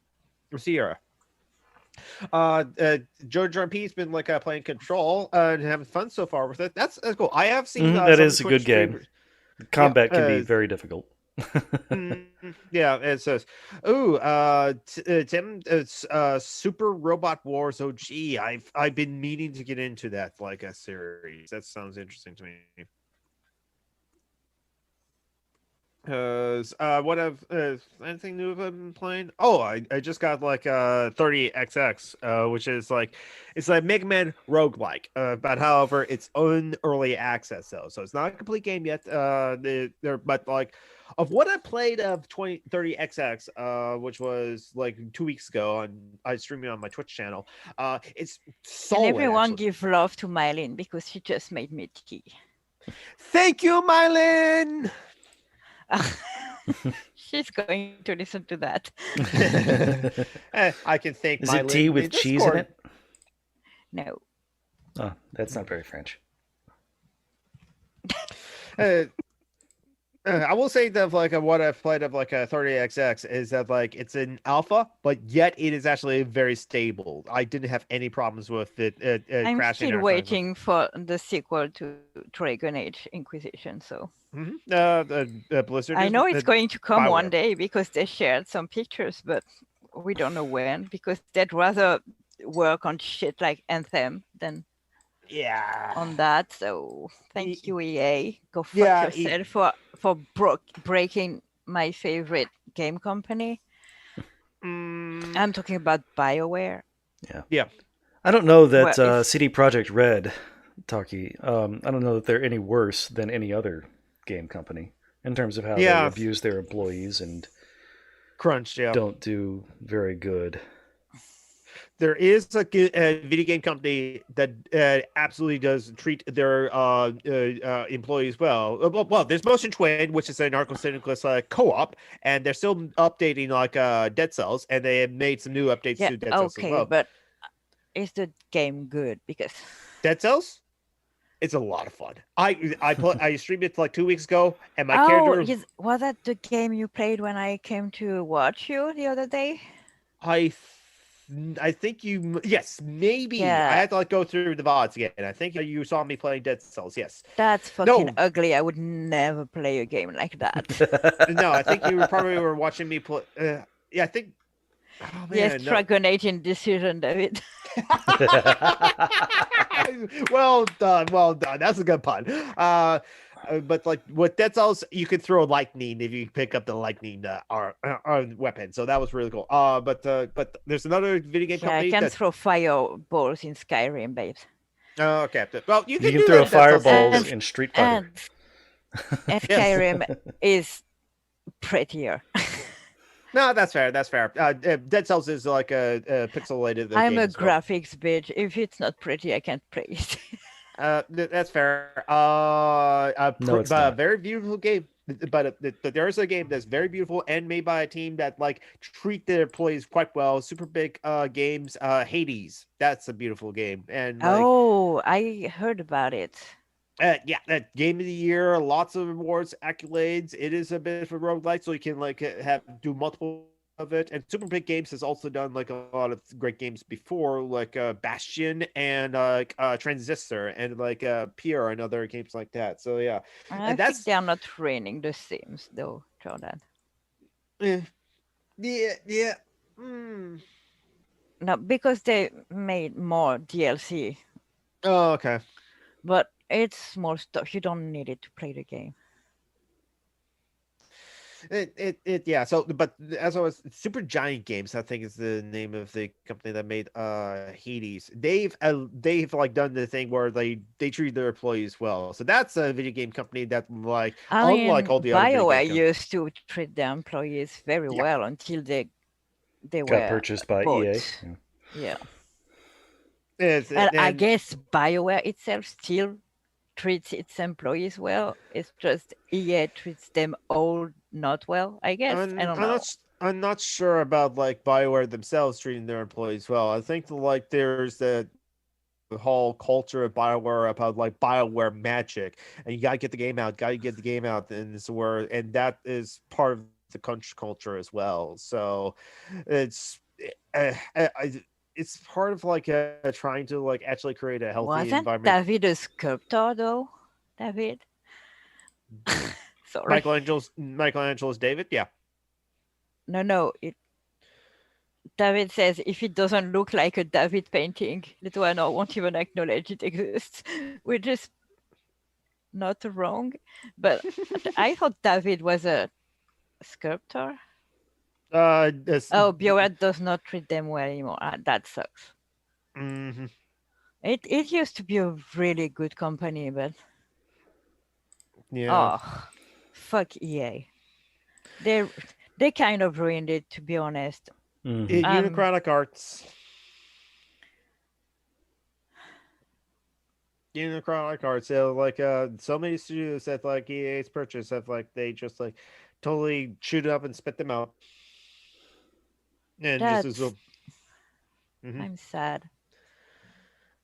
George RP's been like playing Control and having fun so far with it. That's cool. I have seen That some is a good Twitch game. streamers- Combat can be uh, very difficult. Yeah, it says, Tim, it's Super Robot Wars OG. I've been meaning to get into that like a series. That sounds interesting to me. What have anything new I've been playing? Oh, I just got like 30XX, which is like it's like Mega Man roguelike. But however, it's on early access though, so it's not a complete game yet. But like of what I played of 30XX, which was like 2 weeks ago, and I streamed it on my Twitch channel. It's solid. And everyone actually. give love to Mylin because she just made me tea. Thank you, Mylin. She's going to listen to that. I can thank. Is it tea with cheese in it? No. Oh, that's not very French. I will say that like what I've played of like a 30XX is that like it's an alpha, but yet it is actually very stable. I didn't have any problems with it. I'm crashing still or waiting for the sequel to Dragon Age Inquisition. So Blizzard. I know it's going to come one Bioware. day because they shared some pictures, but we don't know when because they'd rather work on shit like Anthem than Yeah. on that. So thank you, EA. Go fuck Yeah, yourself for breaking my favorite game company. I'm talking about BioWare. Yeah. I don't know that Well, if- CD Projekt Red, Taki. I don't know that they're any worse than any other game company in terms of how they abuse their employees and Crunch. Yeah. don't do very good. There is a video game company that absolutely does treat their employees well. Well, there's Motion Twin, which is an Anarcho-Tomunists co-op, and they're still updating like Dead Cells, and they have made some new updates Yeah, to Dead Cells as okay, well. but is the game good? Because Dead Cells, it's a lot of fun. I streamed it like 2 weeks ago, and my character. Was that the game you played when I came to watch you the other day? I I think you. Yes, maybe. Yeah. I had to like go through the VODs again. I think you saw me playing Dead Cells. Yes. That's fucking No. ugly. I would never play a game like that. No, I think you probably were watching me play. Yeah, I think. Oh man, Yes, no. Dragon Age Indecision, David. Well done, well done. That's a good pun. But like with Dead Cells, you can throw lightning if you pick up the lightning weapon. So that was really cool. But there's another video game Yeah, I company can that. throw fireballs in Skyrim, babes. Oh, okay. Well, you You can can do throw that in Dead Cells. fireballs And- in Street Fighter. And Skyrim is prettier. No, that's fair. That's fair. Dead Cells is like a pixelated. I'm game a as well. graphics bitch. If it's not pretty, I can't play it. That's fair. No, it's not. Very beautiful game. But there is a game that's very beautiful and made by a team that like treat their employees quite well. Super big games. Hades. That's a beautiful game. And like, Oh, I heard about it. yeah, that game of the year, lots of awards, accolades. It is a bit of a roguelike, so you can like do multiple of it. And Super Big Games has also done like a lot of great games before, like Bastion and Transistor and like Pierre and other games like that. So yeah, I and think they are not raining the Sims though, Jordan. yeah. No, because they made more DLC, Oh, okay. but it's small stuff. You don't need it to play the game. Yeah. So, but as I was, Super Giant Games, I think is the name of the company that made Hades. They've like done the thing where they treat their employees well. So that's a video game company that like unlike all the other video BioWare game used to treat their employees very well until they Got were purchased by bought. EA. Yeah. companies. And I guess BioWare itself still treats its employees well. It's just EA treats them all not well, I guess. I don't know. I'm not sure about like BioWare themselves treating their employees well. I think like there's the whole culture of BioWare about like BioWare magic, and you gotta get the game out, and that is part of the culture as well. So it's it's part of like trying to like actually create a healthy Wasn't environment. David a sculptor though? David? Sorry. Michelangelo's David, yeah. No. David says if it doesn't look like a David painting, Lithuania won't even acknowledge it exists, which is not wrong. But I thought David was a sculptor. BioWare does not treat them well anymore. That sucks. Mm-hmm. It used to be a really good company, but Yeah. oh, fuck EA. They kind of ruined it, to be honest. Mhm. Unichronic Arts. Unichronic Arts. So like so many studios that like EA's purchase have like they just like totally shoot up and spit them out. And That's, just as I'm sad.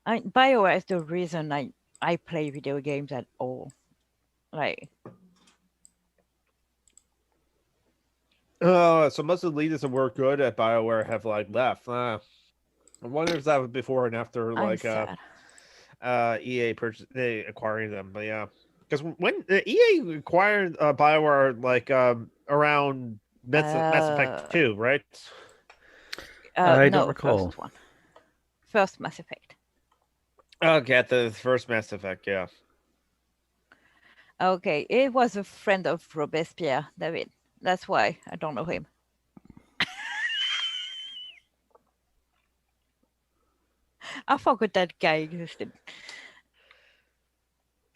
BioWare is the reason I play video games at all. Like, so most of the leaders that were good at BioWare have like left. I wonder if that was before and after I'm like sad. EA they acquiring them. But yeah, because when EA acquired BioWare like around Mass Effect 2, right? I no, don't recall. First one. First Mass Effect. Okay, at the first Mass Effect, yeah. Okay, it was a friend of Robespierre, David. That's why I don't know him. I forgot that guy existed.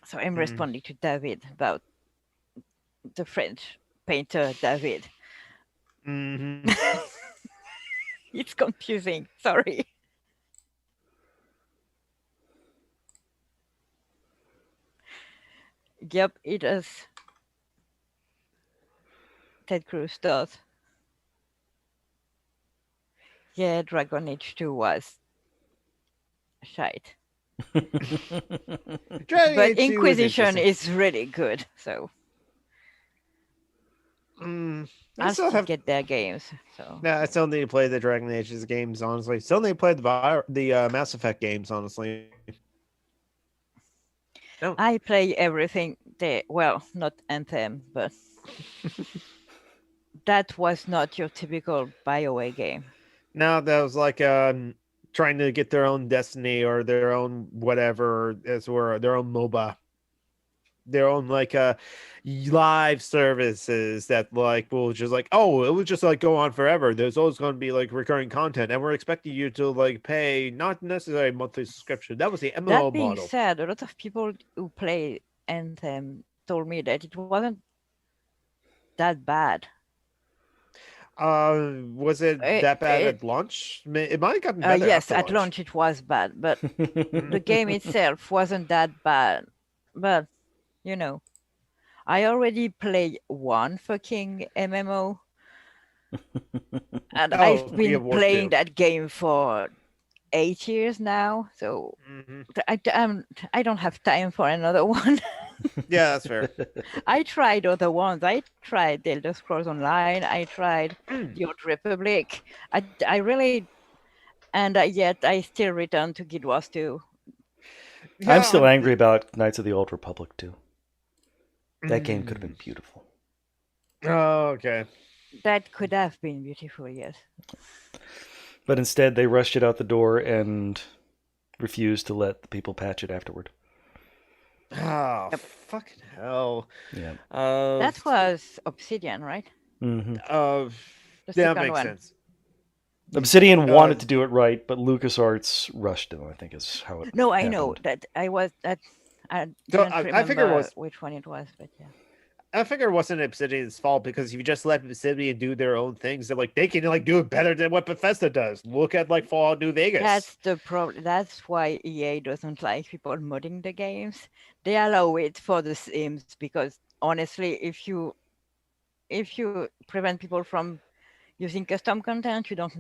So I'm responding to David about the French painter David. Mm-hmm. It's confusing. Sorry. Yep, it does. Ted Cruz does. Yeah, Dragon Age 2 was shite. But Inquisition is really good, so. I I'll still still have. get their games. So No, I still need to play the Dragon Ages games. Honestly, still need to play the Mass Effect games. Honestly. No. I play everything there. Well, not Anthem, but that was not your typical BioWare game. No, that was like trying to get their own Destiny or their own whatever as were their own MOBA, their own like live services that like will just like, oh, it will just like go on forever. There's always going to be like recurring content, and we're expecting you to like pay not necessarily a monthly subscription. That was the MMO That being model. said, a lot of people who play Anthem told me that it wasn't that bad. Was it that bad at launch? It might have gotten better. Yes, after at launch it was bad, but the game itself wasn't that bad. But you know, I already played one fucking MMO, and I've Oh, been Guild Wars playing 2. that game for 8 years now. So Mhm. I don't have time for another one. Yeah, that's fair. I tried other ones. I tried The Elder Scrolls Online. I tried The Old Republic. I really, and yet I still return to Guild Wars 2. Yeah, I'm still angry about Knights of the Old Republic too. That game could have been beautiful. Oh, okay. That could have been beautiful, yes. But instead, they rushed it out the door and refused to let the people patch it afterward. Oh, fucking hell. Yeah. That was Obsidian, right? Mm-hmm. The That second makes one. sense. Obsidian wanted to do it right, but LucasArts rushed them, I think is how it No, I happened. know that I was that. I So, don't I figure it remember was- which one it was, but yeah. I figure it wasn't Obsidian's fault because if you just let Obsidian do their own things, they're like they can like do it better than what Bethesda does. Look at like Fallout New Vegas. That's the problem. That's why EA doesn't like people modding the games. They allow it for the Sims because honestly, if you prevent people from using custom content, you don't.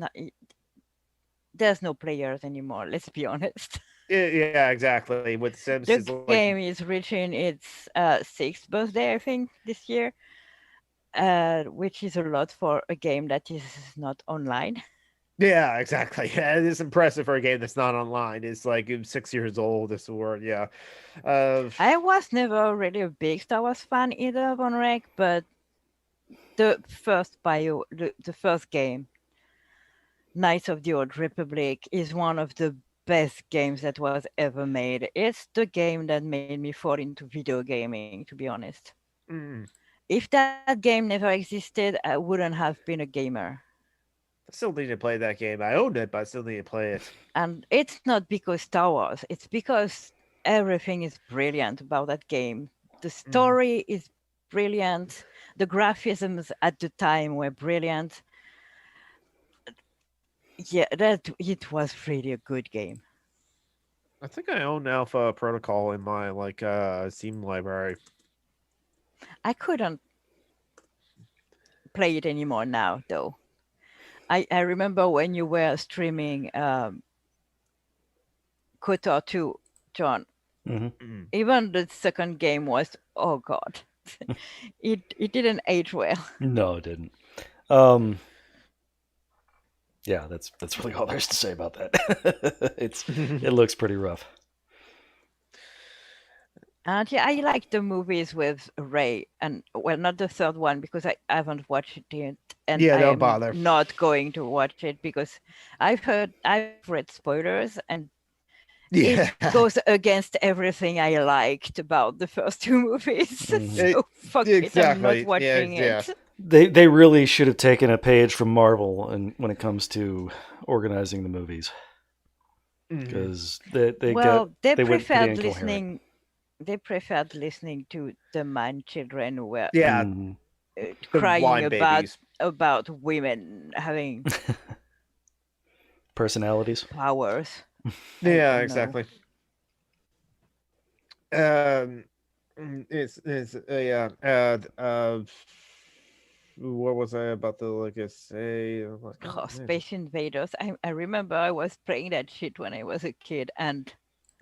There's no players anymore. Let's be honest. Yeah, exactly. With Sims, The it's like, game is reaching its 6th birthday, I think, this year, which is a lot for a game that is not online. yeah, exactly. Yeah, it is impressive for a game that's not online. It's like 6 years old. This word, yeah. I was never really a big Star Wars fan either of Unrec, but the first game, Knights of the Old Republic, is one of the best games that was ever made. It's the game that made me fall into video gaming, to be honest. If that game never existed, I wouldn't have been a gamer. I still need to play that game. I own it, but I still need to play it. And it's not because Star Wars, it's because everything is brilliant about that game. The story is brilliant. The graphisms at the time were brilliant. Yeah, it was really a good game. I think I own Alpha Protocol in my like Steam library. I couldn't play it anymore now, though. I remember when you were streaming KOTOR 2, John. Mm-hmm. Even the second game was, oh god, it didn't age well. No, it didn't. Yeah, that's really all there's to say about that. It looks pretty rough. And yeah, I like the movies with Ray, and well, not the third one because I haven't watched it, and Yeah, don't I'm bother. not going to watch it because I've read spoilers, and Yeah, it goes against everything I liked about the first two movies. So fuck it, I'm not exactly. watching Yeah. it. They really should have taken a page from Marvel and when it comes to organizing the movies, because they went pretty preferred incoherent. listening. They preferred listening to the man children who were Yeah, Mhm. crying wine about babies. women having Personalities. powers. Yeah, don't know. exactly. It's yeah. What was I about to like say? Oh, Space Invaders. I remember I was playing that shit when I was a kid, and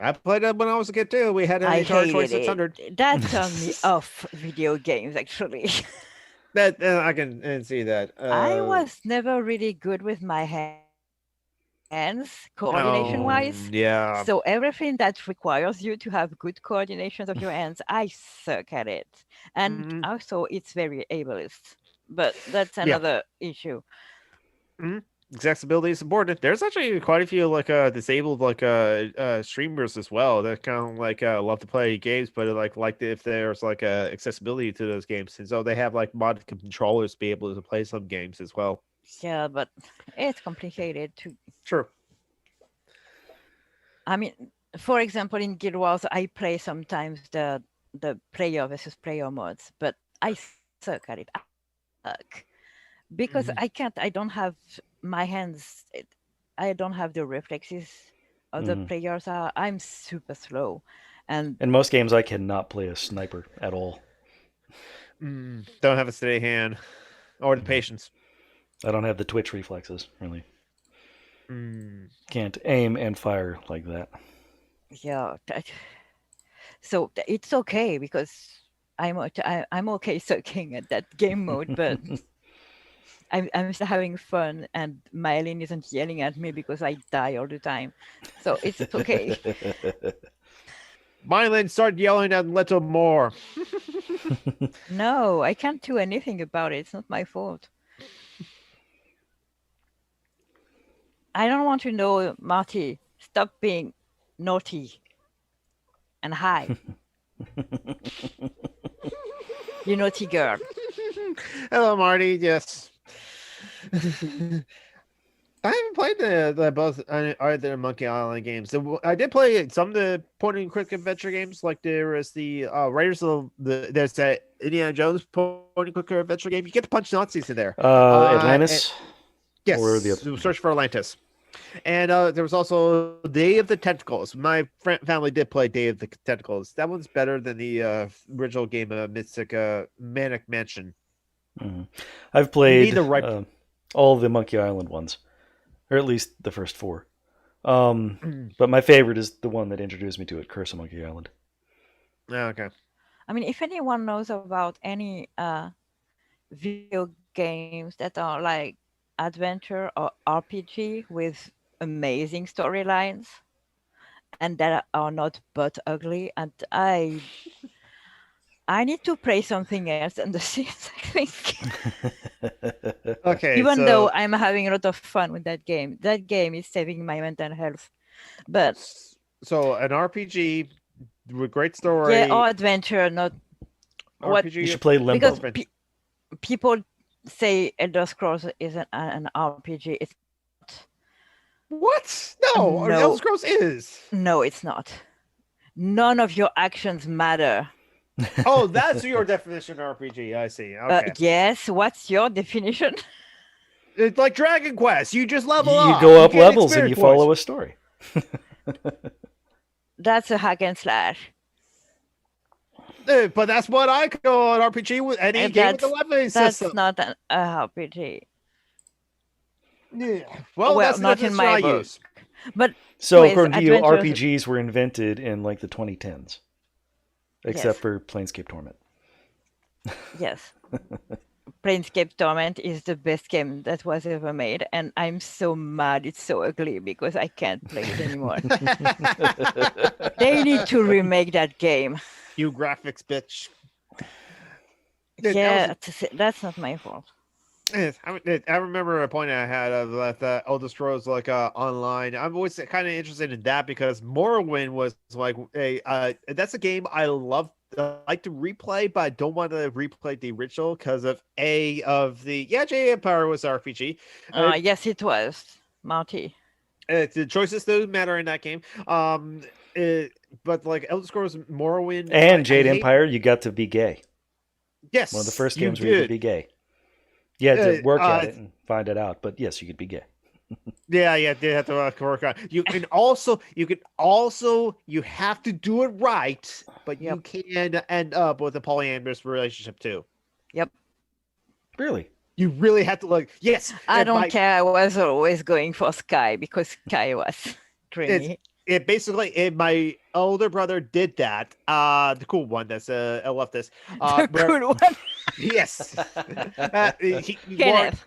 I played it when I was a kid too. We had an I Atari hated 2600. it. That turned me off video games, actually. That I can see that. I was never really good with my hands coordination wise. Yeah. So everything that requires you to have good coordinations of your hands, I suck at it. And Mhm. also it's very ableist. But that's Yeah. another issue. Accessibility is important. There's actually quite a few like disabled like streamers as well that kind of like love to play games, but like if there's like accessibility to those games, and so they have like mod controllers to be able to play some games as well. Yeah, but it's complicated to True. I mean, for example, in Guild Wars, I play sometimes the player versus player modes, but I suck at it. I suck because Mhm. I can't. I don't have my hands. I don't have the reflexes other Mhm. players are. I'm super slow, and In most games, I cannot play a sniper at all. Don't have a steady hand or the patience. I don't have the twitch reflexes, really. Mm. Can't aim and fire like that. yeah. So it's okay because I'm okay sucking at that game mode, but I'm still having fun, and Mylene isn't yelling at me because I die all the time, so it's okay. Mylan started yelling at little more. No, I can't do anything about it. It's not my fault. I don't want to know, Marty. Stop being naughty and high. You naughty girl. Hello, Marty. Yes. I haven't played the both either Monkey Island games. I did play some of the point and click adventure games. Like there is the Raiders of there's that Indiana Jones point and click adventure game. You get to punch Nazis in there. Atlantis? Yes, Or the other- Search for Atlantis. And there was also Day of the Tentacles. My family did play Day of the Tentacles. That one's better than the original game of Mystic Manic Mansion. Mhm. I've played the right- all the Monkey Island ones, or at least the first four. But my favorite is the one that introduced me to it, Curse of Monkey Island. Okay. I mean, if anyone knows about any video games that are like adventure or RPG with amazing storylines and that are not butt ugly, and I need to play something else than The Sims, I think. Okay. Even though I'm having a lot of fun with that game is saving my mental health. But so an RPG with great story. yeah, or adventure, not what RPG. You should play Limbo. because people say Elder Scrolls is an RPG. It's What? No, No. Elder Scrolls is. no, it's not. None of your actions matter. Oh, that's your definition of RPG. I see. Okay. Yes, what's your definition? It's like Dragon Quest. You just level You up. go up get levels and you experience follow points. a story. That's a hack and slash. But that's what I call an RPG with any And game with a leveling That's system. not an RPG. Yeah. Well, Well, that's the not in definition my I book. use. But So With according to you, adventures- RPGs were invented in like the 2010s, except Yes. for Planescape Torment. yes, Planescape Torment is the best game that was ever made, and I'm so mad it's so ugly because I can't play it anymore. They need to remake that game. You graphics bitch. That Yeah, that's not my fault. I remember a point I had of that Elder Scrolls like online. I'm always kind of interested in that because Morrowind was like that's a game I like to replay, but I don't want to replay the original because of the SJA Empire was RPG. Yes, it was Marty. The choices do matter in that game. But like Elder Scrolls Morrowind And I Jade hate- Empire, you got to be gay. Yes, One of the first you games where you did. could be gay. You had to work at uh, it and find it out, but yes, you could be gay. Yeah, you have to work on. You have to do it right, but you can end up with a polyamorous relationship too. Really? You really have to yes. I and don't care. I was always going for Sky because Sky was dreamy. It basically, my older brother did that. The cool one that's a leftist. The where- cool one. Yes. Kenneth.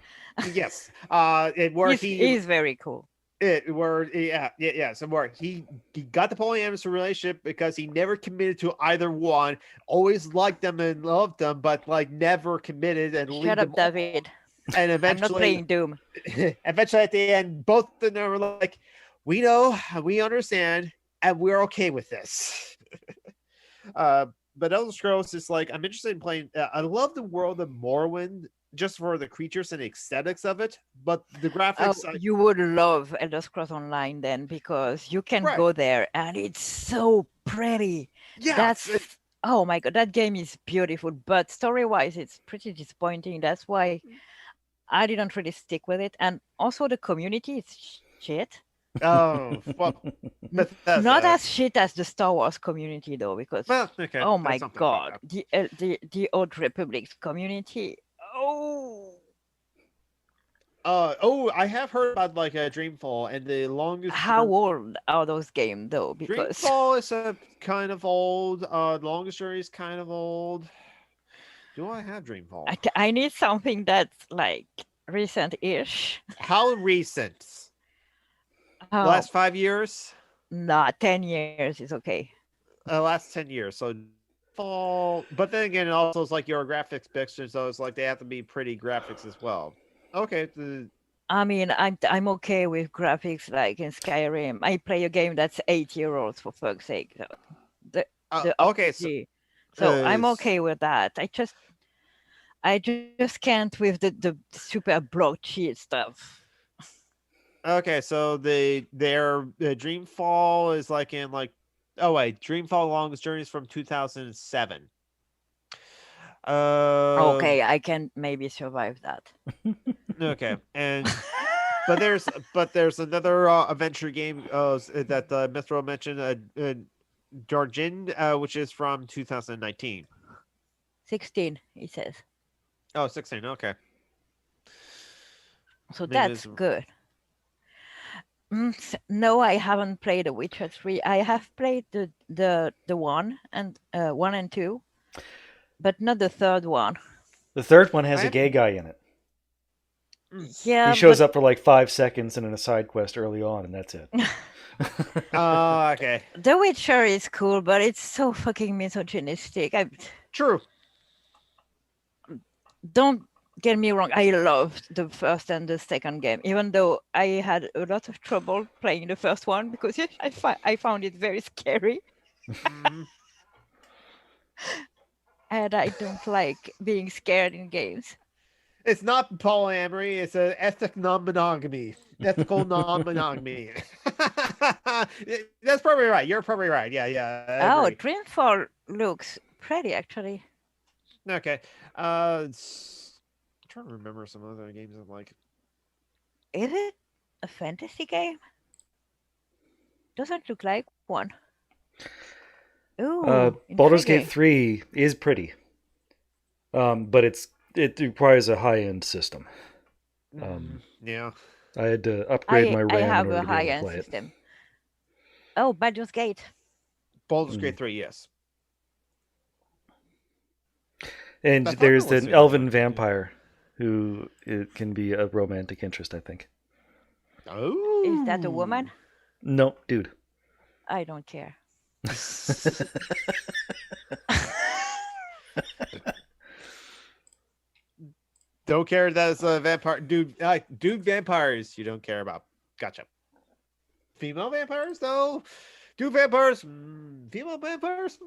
Yes. Where He's very cool. So where he got the polyamorous relationship because he never committed to either one, always liked them and loved them, but like never committed and Shut up, them David. and I'm not eventually playing Doom. eventually at the end, both of them were like, we know, we understand, and we're okay with this. But Elder Scrolls is like, I'm interested in playing. I love the world of Morrowind just for the creatures and the aesthetics of it, but the graphics. You would love Elder Scrolls Online then, because you can Right. go there and it's so pretty. Yeah, Oh my god, that game is beautiful, but story-wise, it's pretty disappointing. That's why I didn't really stick with it. And also the community is shit. oh, well, Not as shit as the Star Wars community though, because okay, oh my god, the Old Republic's community. I have heard about like a Dreamfall and the longest. How old are those games though? Because Dreamfall is a kind of old. Longest Journey is kind of old. Do I have Dreamfall? I need something that's like recent-ish. How recent? Oh, Last 5 years? Nah, 10 years is okay. Last 10 years. So fall, but then again, it also is like your graphics pictures, so it's like they have to be pretty graphics as well. Okay. I mean, I'm okay with graphics like in Skyrim. I play a game that's 8-year-olds for fuck's sake. The okay. RPG. So I'm okay with that. I just can't with the super blotchy stuff. Okay, so their Dreamfall is like in like Dreamfall Longest Journey is from 2007. Okay, I can maybe survive that. Okay, and but there's another adventure game that Mithra mentioned, Darjin, which is from 2019. 16, he says. Oh, 16. Okay. So that's good. No, I haven't played The Witcher 3. I have played the 1 and 1 and 2, but not the third one. The third one has a gay guy in it. Yeah, he shows up for like 5 seconds and in a side quest early on, and that's it. Okay. The Witcher is cool, but it's so fucking misogynistic. True. Don't get me wrong, I loved the first and the second game, even though I had a lot of trouble playing the first one because I found it very scary. And I don't like being scared in games. It's not polyamory, it's an ethical non-monogamy. Ethical non-monogamy. That's probably right. You're probably right. Yeah. Oh, Dreamfall looks pretty, actually. Okay. I'm trying to remember some other games I'm like. Is it a fantasy game? Doesn't look like one. Ooh, Baldur's Gate 3 is pretty. But it requires a high-end system. Yeah. I had to upgrade my RAM I have in order a to be able to high-end play system. Oh, Baldur's Gate. Baldur's Gate 3, yes. And there's an elven vampire who it can be a romantic interest, I think. Oh. Is that a woman? No, dude. I don't care. Don't care that it's a vampire. Dude vampires you don't care about. Gotcha. Female vampires, though? Dude vampires? Female vampires?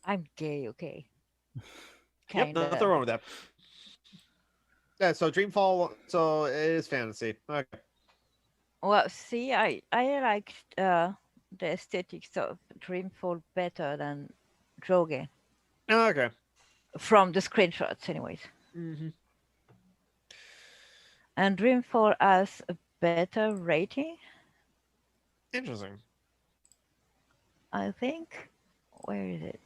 I'm gay, okay. Yep, nothing wrong with that. Yeah, so Dreamfall, so it is fantasy. Okay. Well, see, I liked the aesthetics of Dreamfall better than Drogen. Oh, okay. From the screenshots, anyways. Mm-hmm. And Dreamfall has a better rating. Interesting. I think. Where is it?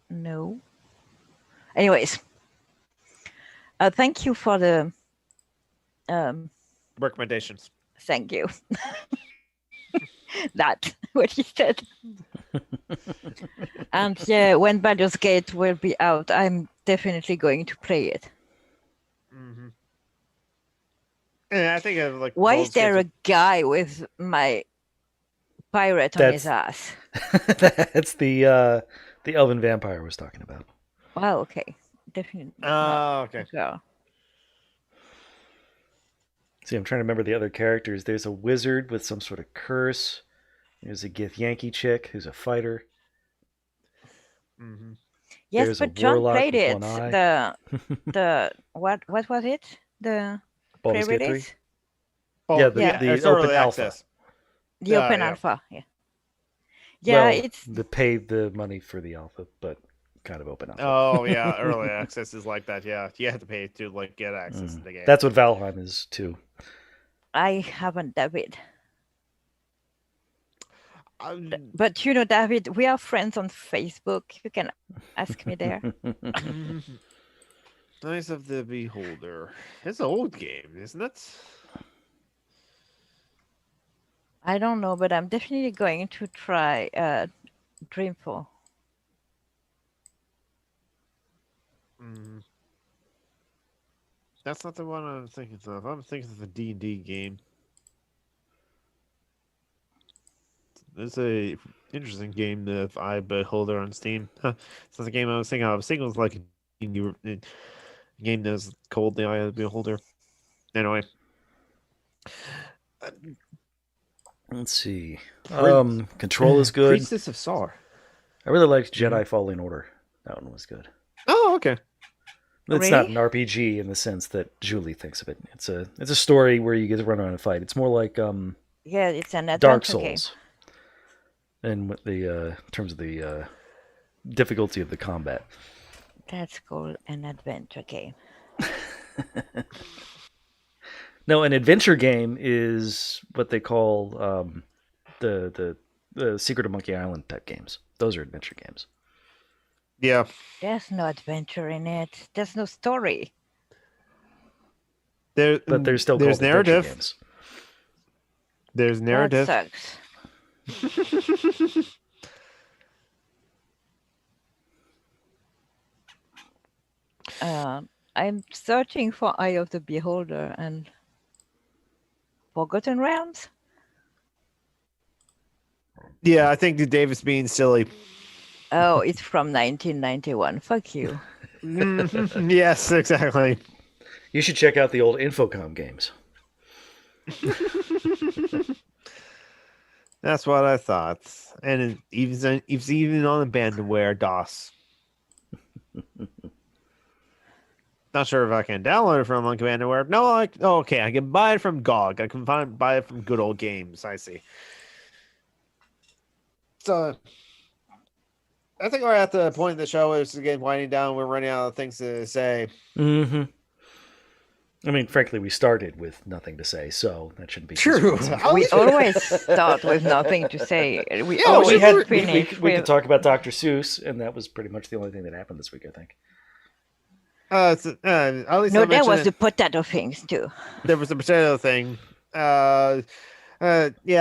No. Anyways. Thank you for the recommendations. Thank you. That what he said. And yeah, when Baldur's Gate will be out, I'm definitely going to play it. Mm-hmm. And I think of like. Why is there a guy with my pirate on his ass? That's the elven vampire I was talking about. Well, okay, definitely. Oh, okay. Girl. See, I'm trying to remember the other characters. There's a wizard with some sort of curse. There's a Githyanki chick who's a fighter. Mm-hmm. Yes, There's but a John warlock played with it. one eye. The what was it? The Baldur's Gate 3? pre-release? Yeah, the it's open early alpha. access. The open yeah. alpha. Yeah. Yeah, well, it's the pay the money for the alpha, but kind of open alpha. Oh yeah, early access is like that. Yeah, you have to pay to like get access to the game. That's what Valheim is too. I haven't, David. But you know, David, we are friends on Facebook. You can ask me there. Eyes of the Beholder. It's an old game, isn't it? I don't know, but I'm definitely going to try Dreamfall. That's not the one I'm thinking of. I'm thinking of a D&D game. It's a interesting game, the Eye Beholder on Steam. It's not the game I was thinking of. I was thinking it was like a game that was called the Eye of the Beholder. Anyway. Let's see. Control is good. Priestess of Sar. I really liked Jedi Fallen Order. That one was good. Oh, okay. It's not an RPG in the sense that Julie thinks of it. It's a story where you get to run around and fight. It's more like yeah, it's an adventure Dark Souls. game. And with the in terms of the difficulty of the combat. That's called an adventure game. No, an adventure game is what they call the Secret of Monkey Island type games. Those are adventure games. Yeah. There's no adventure in it. There's no story. But there's still called narrative. Games. There's narrative. That sucks. I'm searching for Eye of the Beholder and Forgotten Realms. Yeah, I think Davis being silly. Oh, it's from 1991. Fuck you. Yes, exactly. You should check out the old Infocom games. That's what I thought. And it's even on abandonware DOS. Not sure if I can download it from abandonware. No, okay, I can buy it from GOG. I can buy it from Good Old Games. I see. So I think we're at the point of the show where it's again winding down. We're running out of things to say. Mm-hmm. I mean, frankly, we started with nothing to say, so that shouldn't be true. We always start with nothing to say. We could talk about Dr. Seuss, and that was pretty much the only thing that happened this week, I think. At least no, there was the potato things too. There was the potato thing. Yeah,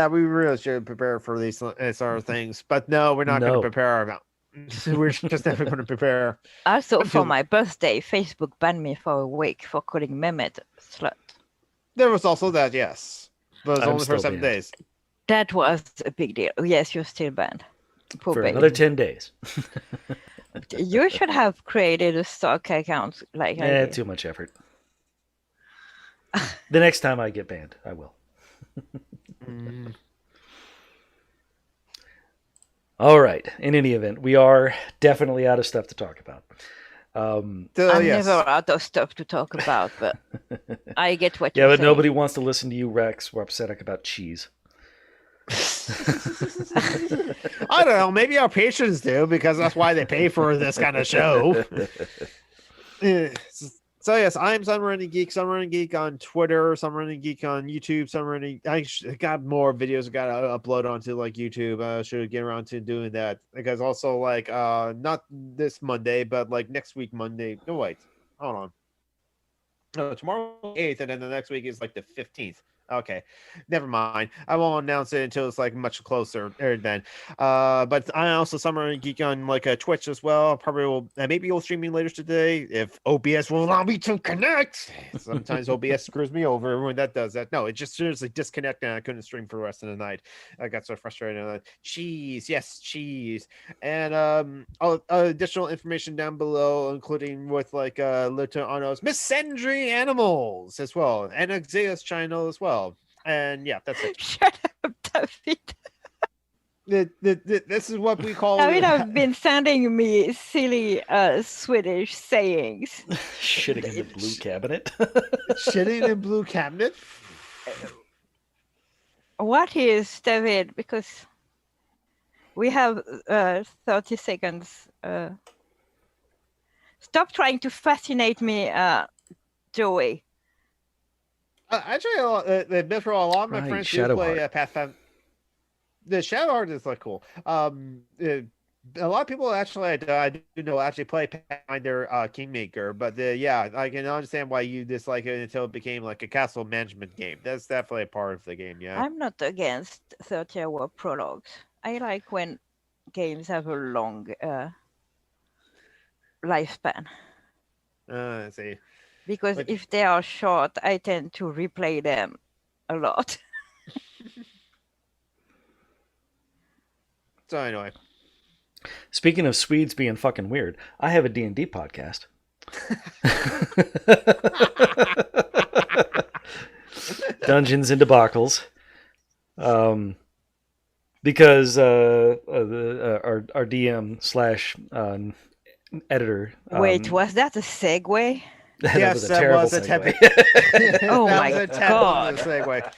we really should prepare for these sort of things, but no, we're not going to prepare. We're just never going to prepare. Also, for my birthday, Facebook banned me for a week for calling Mehmet slut. There was also that, yes, but it was only for 7 days. That was a big deal. Yes, you're still banned. Poor baby. Another 10 days. You should have created a stock account like I did. Too much effort. The next time I get banned, I will. All right. In any event, we are definitely out of stuff to talk about. I'm never out of stuff to talk about, but I get what you're saying. Yeah, but nobody wants to listen to you, Rex, or upset about cheese. I don't know. Maybe our patrons do, because that's why they pay for this kind of show. So yes, I'm Sunrunning Geek. Sunrunning Geek on Twitter. Sunrunning Geek on YouTube. I got more videos I got to upload onto like YouTube. I should get around to doing that, because also like not this Monday, but like next week Monday. No, wait, hold on. No, tomorrow 8th, and then the next week is like the 15th. Okay, never mind. I won't announce it until it's like much closer then. But I also Summer Geek on like a Twitch as well. Probably will maybe we'll streaming later today if OBS will allow me to connect. Sometimes OBS screws me over when that does that. No, it just seriously disconnected and I couldn't stream for the rest of the night. I got so frustrated. Cheese, yes, cheese, and additional information down below, including with like Little Ano's Misandry Animals as well, and Xeus channel as well. And yeah, that's it. Shut up, David. This is what we call. David have been sending me silly Swedish sayings. Shitting in the blue cabinet. Shitting in blue cabinet. What is, David? Because we have 30 seconds. Stop trying to fascinate me, Joey. Actually, a lot of my Right, friends do Shadow play Heart. Pathfinder. The Shadow Art is like cool. A lot of people actually I do know actually play Pathfinder Kingmaker, but yeah, I can understand why you dislike it until it became like a castle management game. That's definitely a part of the game. Yeah, I'm not against 30-hour prologues. I like when games have a long lifespan. Let's see. Because But- if they are short, I tend to replay them a lot. So anyway, Speaking of Swedes being fucking weird, I have a D&D podcast. Dungeons and Debacles. Because our DM slash editor. Wait, was that a segue? That yes, was a that terrible was a segue. Oh That my was a terrible God. segue.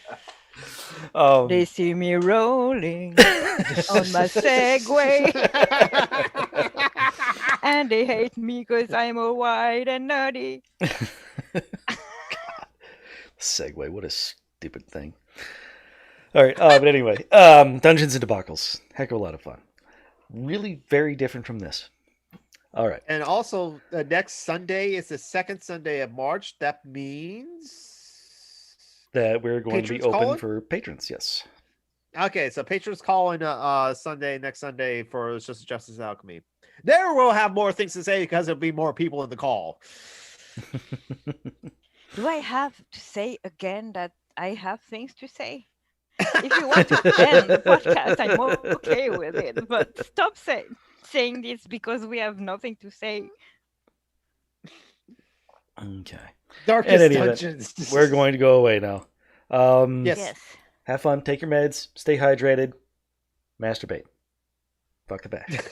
They see me rolling on my Segway, and they hate me because I'm all white and nerdy. Segue, what a stupid thing. All right, but anyway, Dungeons and Debacles, heck of a lot of fun. Really very different from this. All right. And also, next Sunday is the second Sunday of March. That means That we're going to be Patrons open calling? for patrons, yes. okay. So patrons calling next Sunday for Justice Alchemy. There we'll have more things to say because there'll be more people in the call. Do I have to say again that I have things to say? If you want to end the podcast, I'm okay with it. But stop saying this because we have nothing to say. Okay. Darkest In any event, Dungeons. We're going to go away now. Yes. Yes. Have fun, take your meds, stay hydrated, masturbate. Fuck the back.